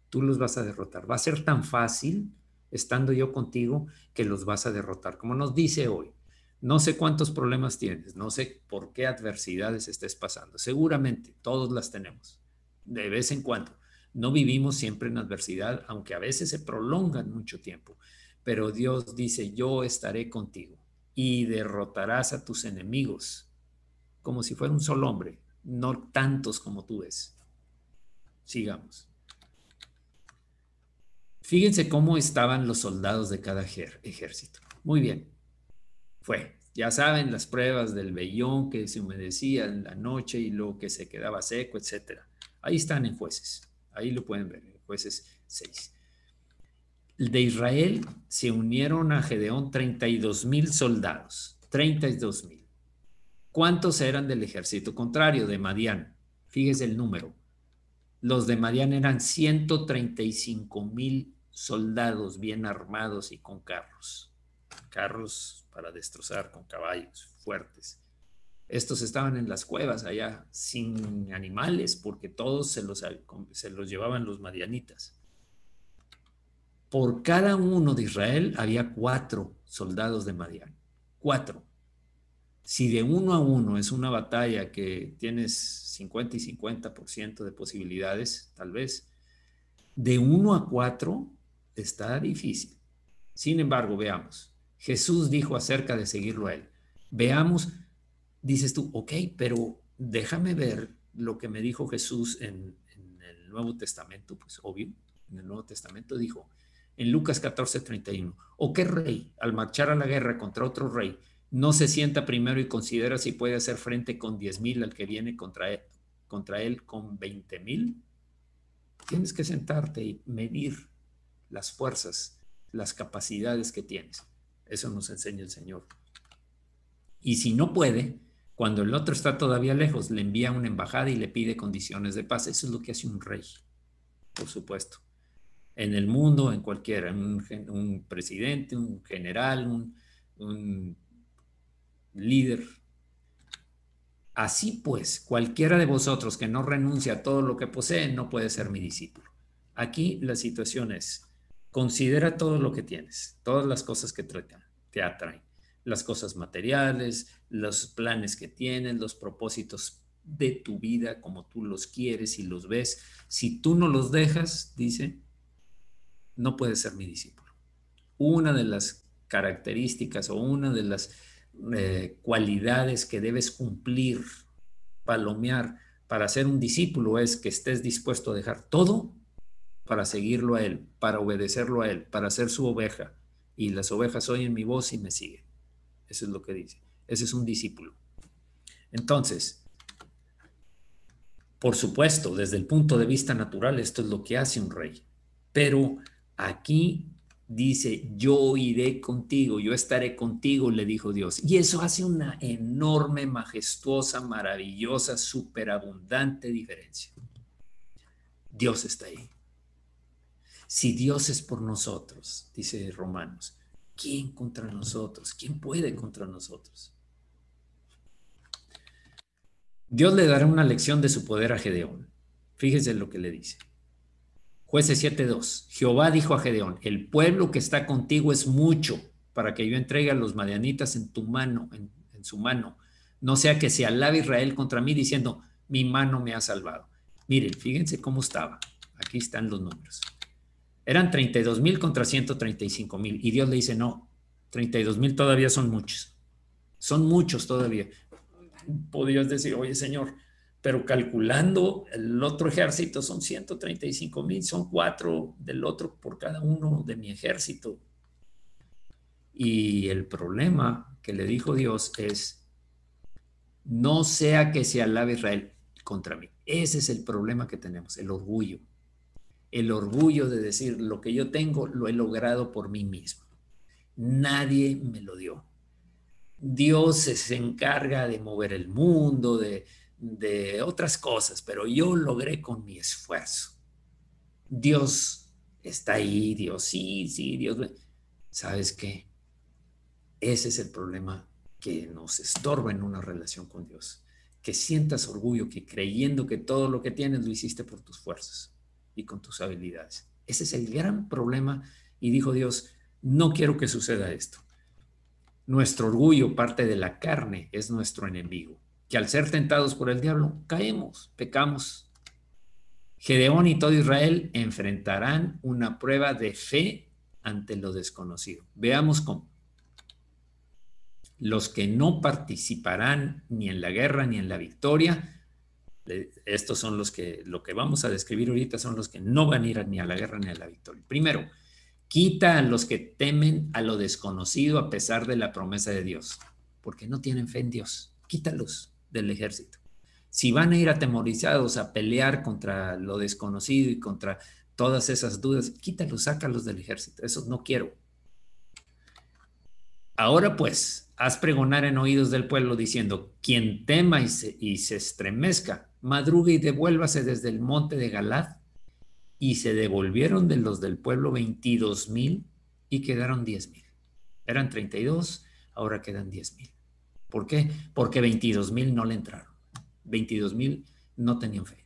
Tú los vas a derrotar. Va a ser tan fácil, estando yo contigo, que los vas a derrotar. Como nos dice hoy, no sé cuántos problemas tienes, no sé por qué adversidades estés pasando. Seguramente todos las tenemos, de vez en cuando. No vivimos siempre en adversidad, aunque a veces se prolongan mucho tiempo. Pero Dios dice, yo estaré contigo y derrotarás a tus enemigos como si fuera un solo hombre, no tantos como tú ves. Sigamos. Fíjense cómo estaban los soldados de cada ejército. Muy bien, fue. Ya saben las pruebas del vellón que se humedecía en la noche y luego que se quedaba seco, etcétera. Ahí están en Jueces. Ahí lo pueden ver, en Jueces 6. De Israel se unieron a Gedeón 32,000 soldados. 32,000. ¿Cuántos eran del ejército contrario, de Madián? Fíjese el número. Los de Madián eran 135,000 soldados bien armados y con carros. Carros para destrozar, con caballos fuertes. Estos estaban en las cuevas allá, sin animales, porque todos se los llevaban los madianitas. Por cada uno de Israel había 4 soldados de Madián. 4. Si de 1 a 1 es una batalla que tienes 50 y 50% de posibilidades, tal vez, de 1 a 4 está difícil. Sin embargo, veamos. Jesús dijo acerca de seguirlo a él. Veamos, dices tú, ok, pero déjame ver lo que me dijo Jesús en el Nuevo Testamento, pues obvio, en el Nuevo Testamento dijo, en Lucas 14:31, ¿o qué rey, al marchar a la guerra contra otro rey, no se sienta primero y considera si puede hacer frente con 10,000 al que viene contra él con 20,000? Tienes que sentarte y medir las fuerzas, las capacidades que tienes. Eso nos enseña el Señor. Y si no puede, cuando el otro está todavía lejos, le envía una embajada y le pide condiciones de paz. Eso es lo que hace un rey, por supuesto. En el mundo, en cualquiera, un presidente, un general, un líder. Así pues, cualquiera de vosotros que no renuncia a todo lo que posee no puede ser mi discípulo. Aquí la situación es, considera todo lo que tienes, todas las cosas que te atraen, las cosas materiales, los planes que tienes, los propósitos de tu vida, como tú los quieres y los ves. Si tú no los dejas, dice, no puedes ser mi discípulo. Una de las características o una de las cualidades que debes cumplir, palomear para ser un discípulo es que estés dispuesto a dejar todo para seguirlo a Él, para obedecerlo a Él, para ser su oveja. Y las ovejas oyen mi voz y me siguen. Eso es lo que dice. Ese es un discípulo. Entonces, por supuesto, desde el punto de vista natural, esto es lo que hace un rey. Pero aquí dice, yo iré contigo, yo estaré contigo, le dijo Dios. Y eso hace una enorme, majestuosa, maravillosa, superabundante diferencia. Dios está ahí. Si Dios es por nosotros, dice Romanos, ¿quién contra nosotros? ¿Quién puede contra nosotros? Dios le dará una lección de su poder a Gedeón. Fíjese lo que le dice. Jueces 7:2. Jehová dijo a Gedeón, el pueblo que está contigo es mucho para que yo entregue a los madianitas en tu mano, en su mano. No sea que se alabe Israel contra mí diciendo, mi mano me ha salvado. Miren, fíjense cómo estaba. Aquí están los números. Eran 32,000 contra 135,000. Y Dios le dice, no, 32,000 todavía son muchos. Son muchos todavía. Podrías decir, oye, Señor, pero calculando el otro ejército son 135,000, son 4 del otro por cada uno de mi ejército. Y el problema que le dijo Dios es, no sea que se alabe Israel contra mí. Ese es el problema que tenemos, el orgullo. El orgullo de decir, lo que yo tengo lo he logrado por mí mismo. Nadie me lo dio. Dios se encarga de mover el mundo, de otras cosas, pero yo logré con mi esfuerzo. Dios está ahí, Dios sí, sí, Dios. ¿Sabes qué? Ese es el problema que nos estorba en una relación con Dios. Que sientas orgullo, que creyendo que todo lo que tienes lo hiciste por tus fuerzas y con tus habilidades. Ese es el gran problema. Y dijo Dios, no quiero que suceda esto. Nuestro orgullo, parte de la carne, es nuestro enemigo, que al ser tentados por el diablo, caemos, pecamos. Gedeón y todo Israel enfrentarán una prueba de fe ante lo desconocido. Veamos cómo. Los que no participarán ni en la guerra ni en la victoria, estos son los que, lo que vamos a describir ahorita son los que no van a ir ni a la guerra ni a la victoria. Primero, quita a los que temen a lo desconocido a pesar de la promesa de Dios, porque no tienen fe en Dios. Quítalos del ejército. Si van a ir atemorizados a pelear contra lo desconocido y contra todas esas dudas, quítalos, sácalos del ejército. Eso no quiero. Ahora pues, haz pregonar en oídos del pueblo diciendo, quien tema y se estremezca, madrugue y devuélvase desde el monte de Galad. Y se devolvieron de los del pueblo 22,000 y quedaron 10,000. Eran 32, ahora quedan 10,000. ¿Por qué? Porque 22,000 no le entraron. 22,000 no tenían fe.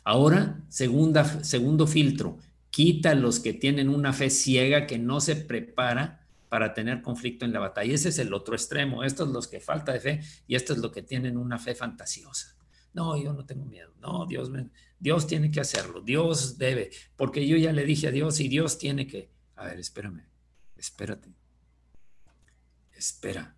Ahora, segundo filtro, quita a los que tienen una fe ciega que no se prepara para tener conflicto en la batalla. Ese es el otro extremo. Estos son los que falta de fe y estos es los que tienen una fe fantasiosa. No, yo no tengo miedo. No, Dios tiene que hacerlo. Dios debe, porque yo ya le dije a Dios y Dios tiene que. A ver, espérame, espérate. Espera.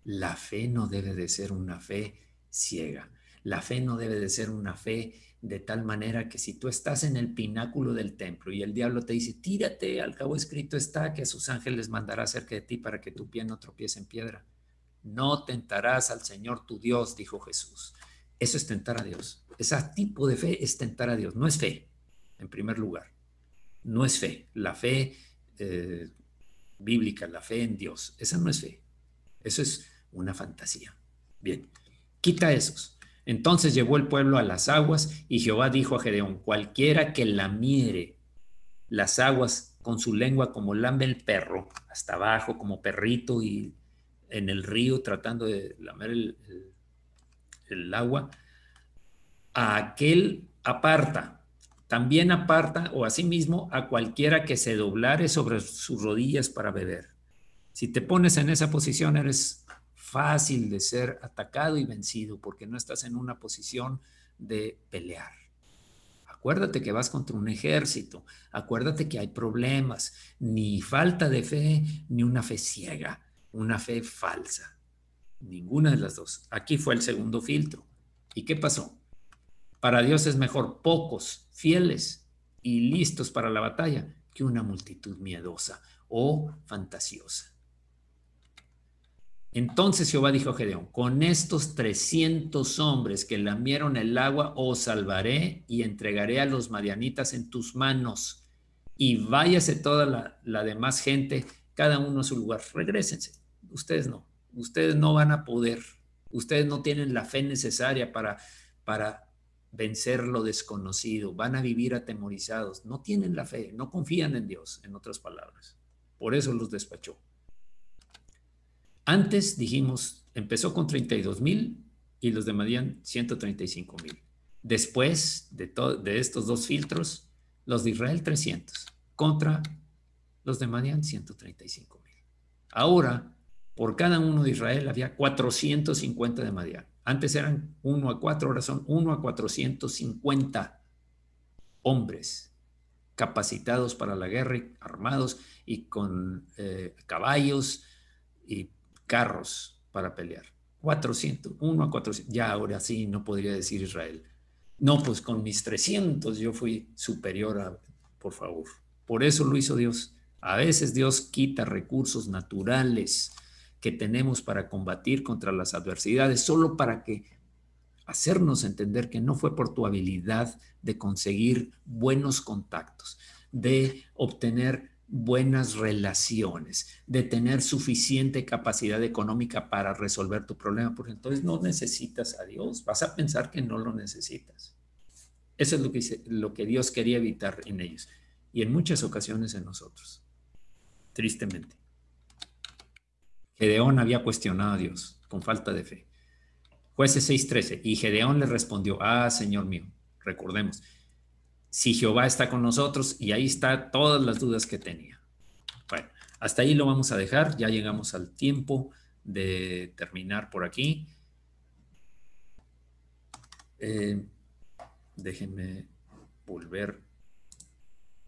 La fe no debe de ser una fe ciega. La fe no debe de ser una fe de tal manera que si tú estás en el pináculo del templo y el diablo te dice, tírate, al cabo escrito está que a sus ángeles mandará cerca de ti para que tu pie no tropiece en piedra. No tentarás al Señor tu Dios, dijo Jesús. Eso es tentar a Dios. Ese tipo de fe es tentar a Dios. No es fe, en primer lugar. No es fe. La fe bíblica, la fe en Dios. Esa no es fe. Eso es una fantasía. Bien, quita esos. Entonces llevó el pueblo a las aguas y Jehová dijo a Gedeón, cualquiera que lamiere las aguas con su lengua como lame el perro, hasta abajo como perrito y en el río tratando de lamer el agua, a aquel aparta. También aparta o asimismo a cualquiera que se doblare sobre sus rodillas para beber. Si te pones en esa posición, eres fácil de ser atacado y vencido porque no estás en una posición de pelear. Acuérdate que vas contra un ejército. Acuérdate que hay problemas, ni falta de fe, ni una fe ciega, una fe falsa. Ninguna de las dos. Aquí fue el segundo filtro. ¿Y qué pasó? Para Dios es mejor pocos fieles y listos para la batalla que una multitud miedosa o fantasiosa. Entonces Jehová dijo a Gedeón, con estos 300 hombres que lamieron el agua, os salvaré y entregaré a los madianitas en tus manos. Y váyase toda la demás gente, cada uno a su lugar. Regrésense. Ustedes no van a poder. Ustedes no tienen la fe necesaria para vencer lo desconocido. Van a vivir atemorizados. No tienen la fe, no confían en Dios, en otras palabras. Por eso los despachó. Antes dijimos, empezó con 32,000 y los de Madián 135,000. Después de estos dos filtros, los de Israel 300 contra los de Madián 135,000. Ahora, por cada uno de Israel había 450 de Madián. Antes eran 1 a 4, ahora son 1 a 450 hombres capacitados para la guerra, armados y con caballos y carros para pelear. 400, 1 a 400. Ya ahora sí no podría decir Israel. No, pues con mis 300 yo fui superior a, por favor. Por eso lo hizo Dios. A veces Dios quita recursos naturales que tenemos para combatir contra las adversidades, solo para que hacernos entender que no fue por tu habilidad de conseguir buenos contactos, de obtener buenas relaciones, de tener suficiente capacidad económica para resolver tu problema, porque entonces no necesitas a Dios, vas a pensar que no lo necesitas. Eso es lo que Dios quería evitar en ellos y en muchas ocasiones en nosotros, tristemente. Gedeón había cuestionado a Dios con falta de fe. Jueces 6:13, y Gedeón le respondió, Señor mío, recordemos, si Jehová está con nosotros, y ahí está todas las dudas que tenía. Bueno, hasta ahí lo vamos a dejar, ya llegamos al tiempo de terminar por aquí. Déjenme volver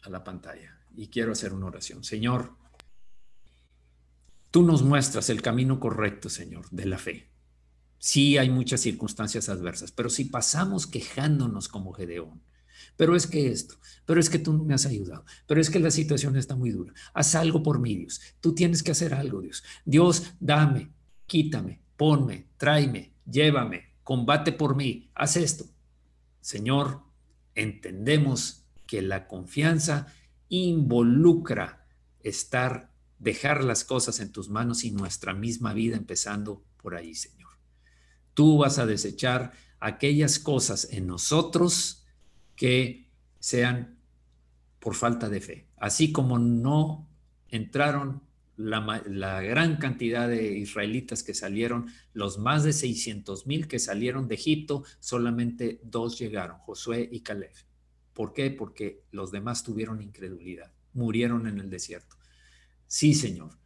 a la pantalla y quiero hacer una oración. Señor, tú nos muestras el camino correcto, Señor, de la fe. Sí hay muchas circunstancias adversas, pero si pasamos quejándonos como Gedeón, pero es que esto, pero es que tú no me has ayudado, pero es que la situación está muy dura, haz algo por mí, Dios, tú tienes que hacer algo, Dios. Dios, dame, quítame, ponme, tráeme, llévame, combate por mí, haz esto. Señor, entendemos que la confianza involucra dejar las cosas en tus manos y nuestra misma vida empezando por ahí, Señor. Tú vas a desechar aquellas cosas en nosotros que sean por falta de fe. Así como no entraron la gran cantidad de israelitas que salieron, los más de 600,000 que salieron de Egipto, solamente 2 llegaron, Josué y Caleb. ¿Por qué? Porque los demás tuvieron incredulidad, murieron en el desierto. Sí, Señor.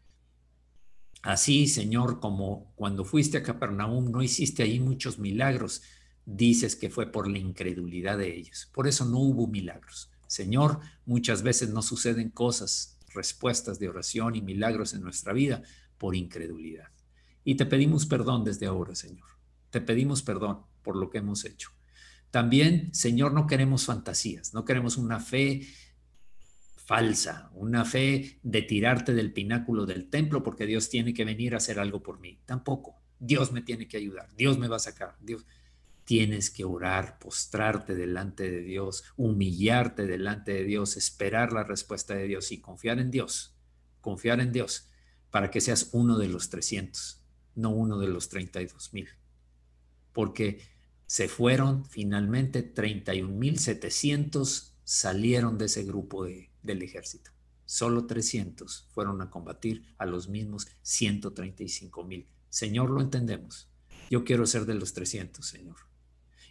Así, Señor, como cuando fuiste a Capernaum, no hiciste ahí muchos milagros. Dices que fue por la incredulidad de ellos. Por eso no hubo milagros. Señor, muchas veces no suceden cosas, respuestas de oración y milagros en nuestra vida por incredulidad. Y te pedimos perdón desde ahora, Señor. Te pedimos perdón por lo que hemos hecho. También, Señor, no queremos fantasías, no queremos una fe falsa, una fe de tirarte del pináculo del templo porque Dios tiene que venir a hacer algo por mí. Tampoco. Dios me tiene que ayudar, Dios me va a sacar. Dios. Tienes que orar, postrarte delante de Dios, humillarte delante de Dios, esperar la respuesta de Dios y confiar en Dios confiar en Dios para que seas uno de los 300, no uno de los 32,000. Porque se fueron finalmente 31,700 salieron de ese grupo del ejército. Solo 300 fueron a combatir a los mismos 135,000. Señor, lo entendemos. Yo quiero ser de los 300, Señor.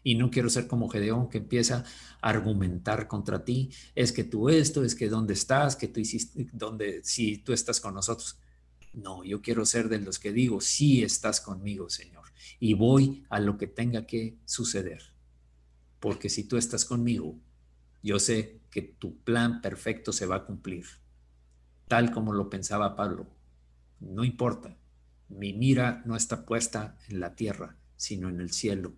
Y no quiero ser como Gedeón, que empieza a argumentar contra ti. Es que tú esto, es que dónde estás, que tú hiciste, dónde, si tú estás con nosotros. No, yo quiero ser de los que digo, sí estás conmigo, Señor. Y voy a lo que tenga que suceder. Porque si tú estás conmigo, yo sé que tu plan perfecto se va a cumplir. Tal como lo pensaba Pablo. No importa. Mi mira no está puesta en la tierra, sino en el cielo.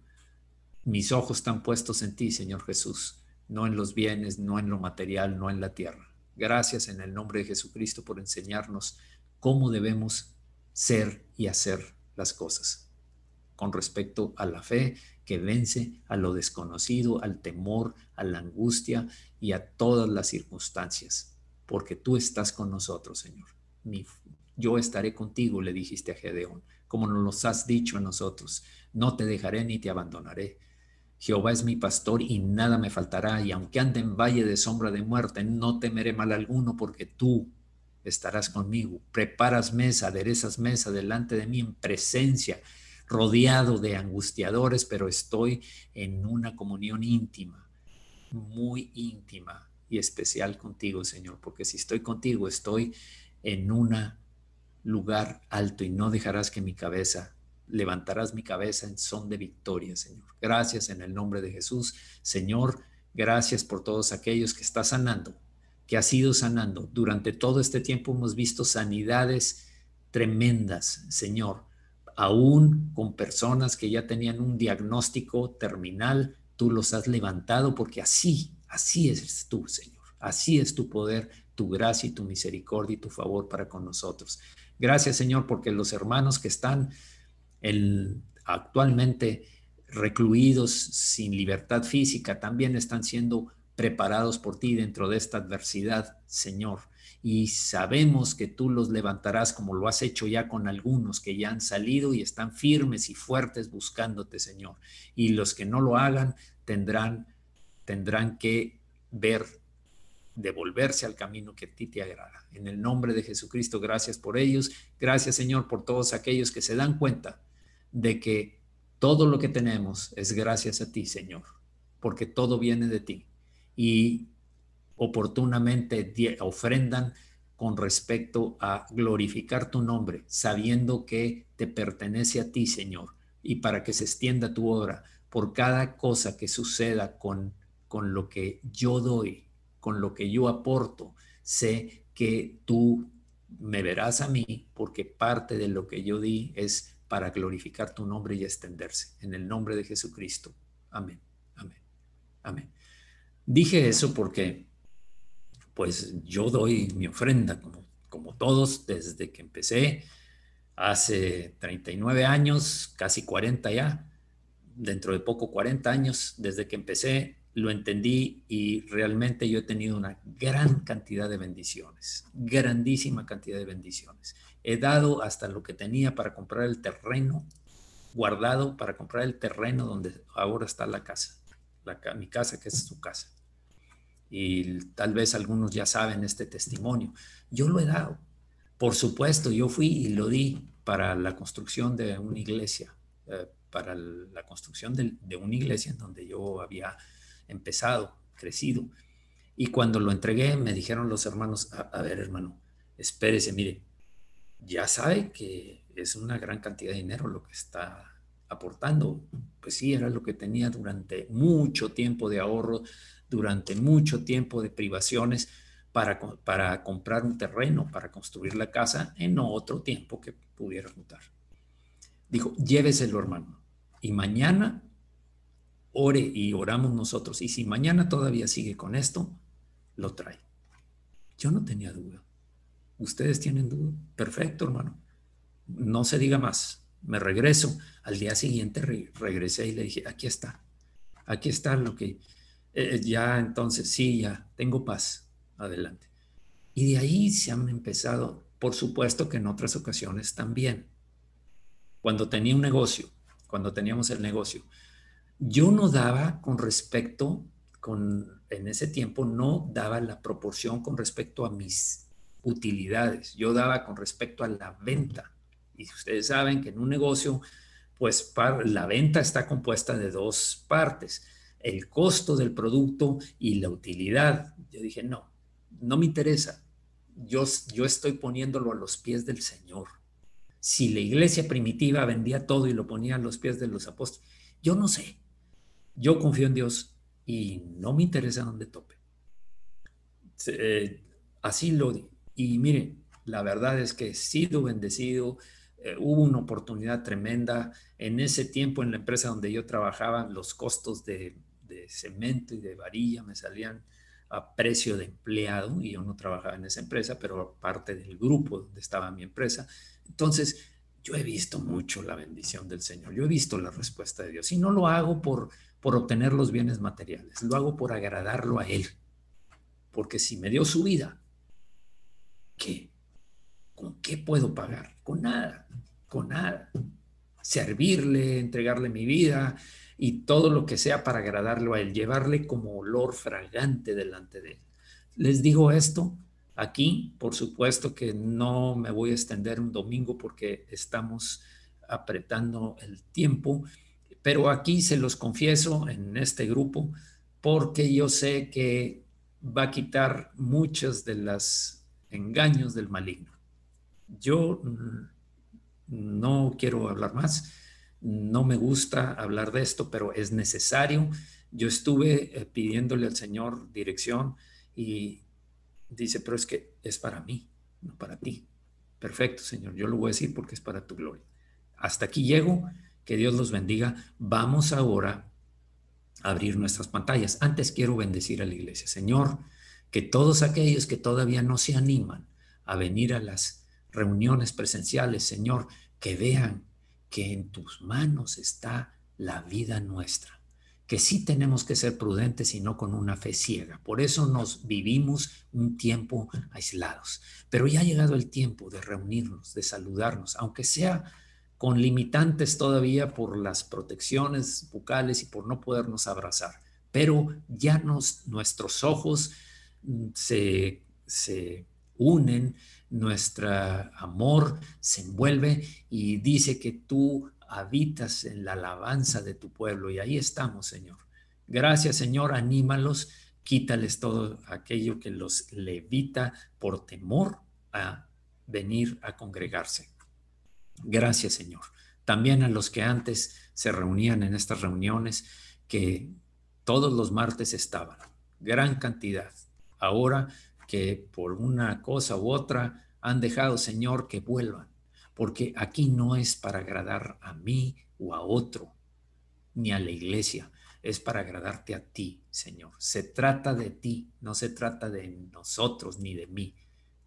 Mis ojos están puestos en ti, Señor Jesús, no en los bienes, no en lo material, no en la tierra. Gracias en el nombre de Jesucristo por enseñarnos cómo debemos ser y hacer las cosas con respecto a la fe que vence a lo desconocido, al temor, a la angustia y a todas las circunstancias, porque tú estás con nosotros, Señor. Yo estaré contigo, le dijiste a Gedeón, como nos lo has dicho a nosotros. No te dejaré ni te abandonaré. Jehová es mi pastor y nada me faltará, y aunque ande en valle de sombra de muerte, no temeré mal alguno, porque tú estarás conmigo. Preparas mesa, aderezas mesa delante de mí en presencia, rodeado de angustiadores, pero estoy en una comunión íntima, muy íntima y especial contigo, Señor, porque si estoy contigo, estoy en un lugar alto y no dejarás que mi cabeza levantarás mi cabeza en son de victoria, Señor. Gracias en el nombre de Jesús. Señor, gracias por todos aquellos que está sanando, que ha sido sanando. Durante todo este tiempo hemos visto sanidades tremendas, Señor. Aún con personas que ya tenían un diagnóstico terminal, tú los has levantado porque así eres tú, Señor. Así es tu poder, tu gracia y tu misericordia y tu favor para con nosotros. Gracias, Señor, porque los hermanos que están actualmente recluidos sin libertad física también están siendo preparados por ti dentro de esta adversidad, Señor. Y sabemos que tú los levantarás como lo has hecho ya con algunos que ya han salido y están firmes y fuertes buscándote, Señor. Y los que no lo hagan tendrán que ver, devolverse al camino que a ti te agrada. En el nombre de Jesucristo, gracias por ellos. Gracias, Señor, por todos aquellos que se dan cuenta de que todo lo que tenemos es gracias a ti, Señor, porque todo viene de ti. Y oportunamente ofrendan con respecto a glorificar tu nombre, sabiendo que te pertenece a ti, Señor, y para que se extienda tu obra por cada cosa que suceda con lo que yo doy, con lo que yo aporto. Sé que tú me verás a mí porque parte de lo que yo di es para glorificar tu nombre y extenderse. En el nombre de Jesucristo. Amén. Amén. Amén. Dije eso porque pues yo doy mi ofrenda como todos desde que empecé hace 39 años, casi 40 ya, dentro de poco 40 años desde que empecé, lo entendí y realmente yo he tenido una gran cantidad de bendiciones, grandísima cantidad de bendiciones. He dado hasta lo que tenía para comprar el terreno, guardado para comprar el terreno donde ahora está la casa, mi casa que es su casa. Y tal vez algunos ya saben este testimonio. Yo lo he dado. Por supuesto, yo fui y lo di para la construcción de una iglesia, para la construcción de una iglesia en donde yo había empezado, crecido. Y cuando lo entregué, me dijeron los hermanos, a ver, hermano, espérese, mire, ya sabe que es una gran cantidad de dinero lo que está aportando. Pues sí, era lo que tenía durante mucho tiempo de ahorro, durante mucho tiempo de privaciones para comprar un terreno, para construir la casa en otro tiempo que pudiera juntar. Dijo, lléveselo, hermano, y mañana ore y oramos nosotros. Y si mañana todavía sigue con esto, lo trae. Yo no tenía duda. ¿Ustedes tienen duda? Perfecto, hermano. No se diga más. Me regreso. Al día siguiente regresé y le dije, aquí está lo que ya entonces sí, ya tengo paz. Adelante. Y de ahí se han empezado Por supuesto que en otras ocasiones también. Cuando tenía un negocio, cuando teníamos el negocio, yo no daba con respecto, en ese tiempo no daba la proporción con respecto a mis utilidades, yo daba con respecto a la venta. Y ustedes saben que en un negocio, pues la venta está compuesta de dos partes, el costo del producto y la utilidad. Yo dije, no, no me interesa. Yo estoy poniéndolo a los pies del Señor. Si la iglesia primitiva vendía todo y lo ponía a los pies de los apóstoles, yo no sé. Yo confío en Dios y no me interesa dónde tope. Eh, Así lo di. Y mire, la verdad es que he sido bendecido. Hubo una oportunidad tremenda. En ese tiempo, en la empresa donde yo trabajaba, los costos de cemento y de varilla me salían a precio de empleado, y yo no trabajaba en esa empresa, pero parte del grupo donde estaba mi empresa. Entonces, yo he visto mucho la bendición del Señor. Yo he visto la respuesta de Dios. Y no lo hago por obtener los bienes materiales, lo hago por agradarlo a Él. Porque si me dio su vida, ¿qué? ¿Con qué puedo pagar? Con nada, con nada. Servirle, entregarle mi vida y todo lo que sea para agradarlo a Él, llevarle como olor fragante delante de Él. Les digo esto aquí, por supuesto que no me voy a extender un domingo porque estamos apretando el tiempo, pero aquí se los confieso en este grupo porque yo sé que va a quitar muchos de los engaños del maligno. Yo no quiero hablar más, no me gusta hablar de esto, pero es necesario. Yo estuve pidiéndole al Señor dirección y dice, pero es que es para mí, no para ti. Perfecto, Señor, yo lo voy a decir porque es para tu gloria. Hasta aquí llego, que Dios los bendiga. Vamos ahora a abrir nuestras pantallas. Antes quiero bendecir a la iglesia. Señor, que todos aquellos que todavía no se animan a venir a las reuniones presenciales, Señor, que vean que en tus manos está la vida nuestra, que sí tenemos que ser prudentes y no con una fe ciega. Por eso nos vivimos un tiempo aislados. Pero ya ha llegado el tiempo de reunirnos, de saludarnos, aunque sea con limitantes todavía por las protecciones bucales y por no podernos abrazar. Pero ya nuestros ojos se unen, nuestro amor se envuelve y dice que tú habitas en la alabanza de tu pueblo, y ahí estamos, Señor. Gracias, Señor, anímalos, quítales todo aquello que los levita por temor a venir a congregarse. Gracias, Señor. También a los que antes se reunían en estas reuniones, que todos los martes estaban, gran cantidad. Ahora que por una cosa u otra han dejado, Señor, que vuelvan, porque aquí no es para agradar a mí o a otro, ni a la iglesia, es para agradarte a ti, Señor. Se trata de ti, no se trata de nosotros ni de mí.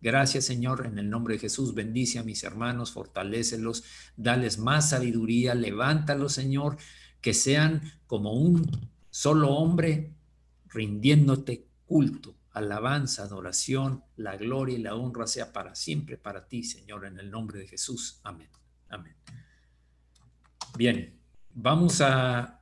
Gracias, Señor, en el nombre de Jesús. Bendice a mis hermanos, fortalécelos, dales más sabiduría, levántalos, Señor, que sean como un solo hombre rindiéndote culto, alabanza, adoración, la gloria y la honra sea para siempre para ti, Señor, en el nombre de Jesús. Amén. Amén. Bien, vamos a